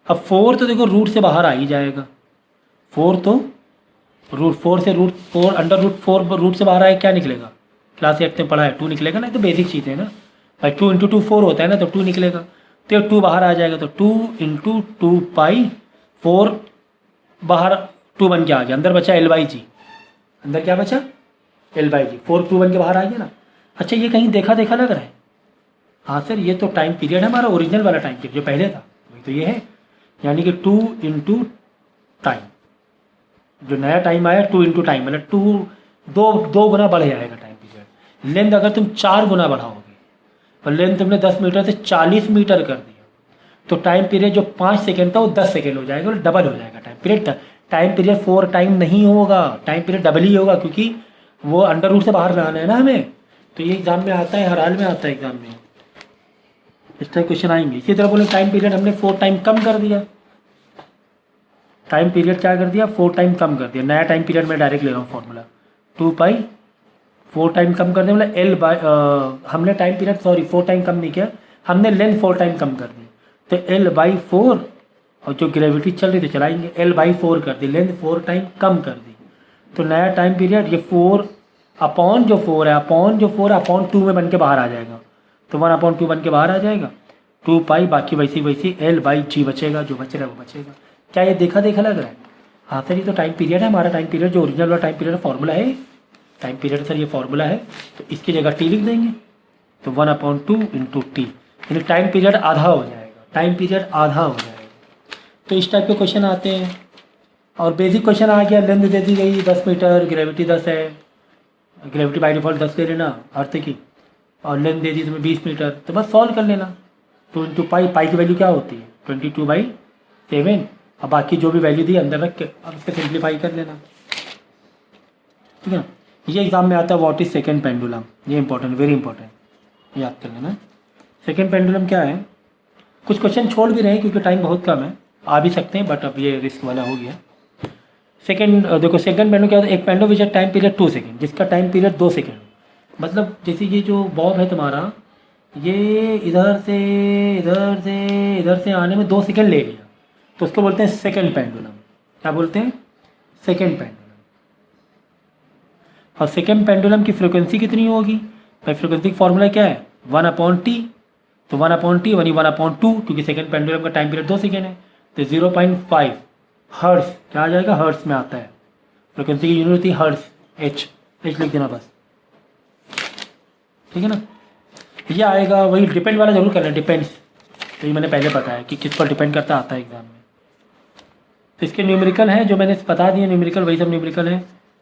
अब 4 तो देखो रूट से बाहर आ ही जाएगा। 4 तो √4 से √4 रूट से बाहर आए, क्या निकलेगा? क्लास 8 में पढ़ा है, 2 निकलेगा ना। तो बेसिक चीज़ है ना भाई, 2 × 2 4 होता है ना, तो 2 निकलेगा। तो 2 बाहर आ जाएगा, तो 2 × 2π, 4 बाहर 2 बन के आ गया, अंदर बचा L/g। अंदर क्या बचा? L/g। 4 2 बन के बाहर आ गया ना। अच्छा, ये कहीं देखा देखा लग रहा है? हाँ सर, ये तो टाइम पीरियड है हमारा, ओरिजिनल वाला टाइम पीरियड जो पहले था वही तो ये है। यानी कि 2 × टाइम, जो नया टाइम आया 2 × टाइम मतलब 2 गुना बढ़ जाएगा टाइम पीरियड। लेंथ अगर तुम 4 गुना बढ़ाओगे, और लेंथ तुमने 10 मीटर से 40 मीटर कर दिया, तो टाइम पीरियड जो 5 सेकेंड था वो 10 सेकेंड हो जाएगा, और डबल हो जाएगा time period. Time period 4 time नहीं होगा, टाइम पीरियड डबल ही होगा, क्योंकि वो अंडर रूट से बाहर लाना है ना हमें। तो ये एग्जाम में आता है, हर हाल में आता है एग्जाम में, इस तरह क्वेश्चन आएंगे। इसी तरह बोले टाइम पीरियड हमने 4 टाइम कम कर दिया, टाइम पीरियड क्या कर दिया? 4 टाइम कम कर दिया। नया टाइम पीरियड मैं डायरेक्ट ले रहा हूँ फॉर्मूला, 2π 4 टाइम कम कर दिया मतलब हमने टाइम पीरियड 4 टाइम कम नहीं किया, हमने लेंथ 4 टाइम कम कर दी, तो L/4, और जो ग्रेविटी चल रही थी चलाएंगे, L/4 कर दी, लेंथ 4 टाइम कम कर दी। तो नया टाइम पीरियड ये 4 अपॉन जो 4 है, अपॉन 2 में बन के बाहर आ जाएगा, तो 1/2 बन के बाहर आ जाएगा। 2π बाकी वैसी L/g बचेगा, जो बचेगा वो बचेगा। क्या ये देखा देखा लग रहा है? हाँ सर, ये तो टाइम पीरियड है हमारा, टाइम पीरियड जो ओरिजिनल वाला टाइम पीरियड फॉर्मूला है, टाइम पीरियड सर ये फॉर्मूला है, तो इसकी जगह t लिख देंगे, तो 1/2 × t, यानी टाइम पीरियड आधा हो जाएगा, टाइम पीरियड आधा हो जाएगा। तो इस टाइप के क्वेश्चन आते हैं। और बेसिक क्वेश्चन आ गया, लेंथ दे दी गई 10 मीटर, ग्रेविटी 10 है, ग्रेविटी बाई डिफॉल्ट 10 ले लेना अर्थ की, और लेंथ दे दी तुम्हें 20 मीटर, तो बस सॉल्व कर लेना। 2 × पाई की वैल्यू क्या होती है? 22/7, और बाकी जो भी वैल्यू दी अंदर रख के अब इसको सिंप्लीफाई कर लेना, ठीक है ना। ये एग्जाम में आता है व्हाट इज सेकंड पेंडुलम, ये इंपॉर्टेंट, वेरी इंपॉर्टेंट, याद कर लेना। सेकंड पेंडुलम क्या है? कुछ क्वेश्चन छोड़ भी रहे हैं क्योंकि टाइम बहुत कम है, आ भी सकते हैं, बट अब ये रिस्क वाला हो गया। सेकंड देखो, सेकंड पेंडुलम क्या होता है? एक pendulum which time period 2 second, जिसका टाइम पीरियड 2 सेकंड, मतलब जैसे ये जो बॉब है तुम्हारा, ये इधर से इधर से इधर से आने में 2 सेकंड ले लिया, तो उसको बोलते हैं सेकंड पेंडुलम। क्या बोलते हैं? Second pendulum. और सेकंड पेंडुलम की फ्रिक्वेंसी कितनी होगी भाई? फ्रिक्वेंसी का फॉर्मूला क्या है? 1/t। तो 1/t वनी 1/2, क्योंकि सेकंड पेंडुलम का टाइम पीरियड 2 सेकेंड है, तो 0.5 हर्ट्ज। क्या आ जाएगा? हर्ट्ज में आता है। फ्रिक्वेंसी की यूनिट होती है हर्ट्ज, एच लिख देना बस, ठीक है ना। ये आएगा, वही डिपेंड वाला जरूर करना, डिपेंड्स। तो ये मैंने पहले बताया कि किस पर डिपेंड करता आता है एग्जाम में। तो इसके न्यूमेरिकल हैं जो मैंने बता दिए, न्यूमेरिकल वही सब न्यूमेरिकल है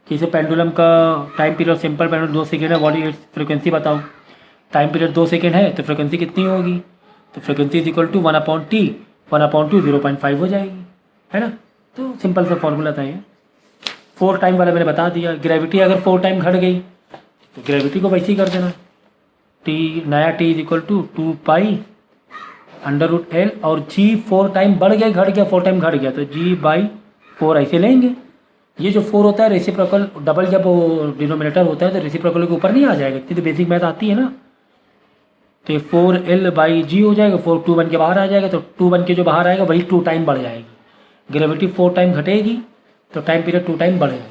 कि इसे पेंडुलम का time period, simple pendulum 2 second है, बॉडी फ्रिक्वेंसी बताओ। टाइम पीरियड 2 सेकेंड है तो फ्रिक्वेंसी कितनी होगी? तो frequency is equal to 1/t, 1/2 0.5 हो जाएगी, है ना। तो सिंपल सा फॉर्मूला था ये। 4 टाइम वाला मैंने बता दिया। ग्रेविटी अगर 4 टाइम घट गई तो ग्रेविटी को वैसे ही कर देना, टी नया T is equal to 2π√L, और जी 4 टाइम बढ़ गया, घट गया, 4 टाइम घट गया तो g/4 ऐसे लेंगे। ये जो 4 होता है रेसिप्रोकल, डबल जब डिनोमिनेटर होता है तो रेसिप्रोकल के ऊपर नहीं आ जाएगा, इतनी तो बेसिक मैथ आती है ना। तो 4L/g हो जाएगा, 4 2 बन के बाहर आ जाएगा, तो 2 बन के जो बाहर आएगा वही 2 टाइम बढ़ जाएगी। ग्रेविटी 4 टाइम घटेगी तो टाइम पीरियड 2 टाइम बढ़ जाएगा।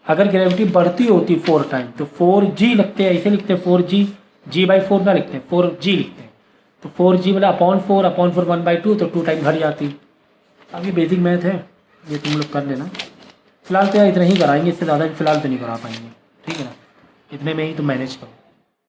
अगर ग्रेविटी बढ़ती होती 4 टाइम तो 4g लिखते हैं, ऐसे लिखते हैं 4g, g/4 ना लिखते हैं, 4g लिखते हैं। तो 4g मतलब अपॉन 4 1/2, तो 2 टाइम घट जाती। अब ये बेसिक मैथ है, ये तुम लोग कर लेना। फिलहाल तो यार इतना ही कराएंगे, इससे ज़्यादा फिलहाल तो नहीं करा पाएंगे, ठीक है ना। इतने में ही तुम मैनेज करो।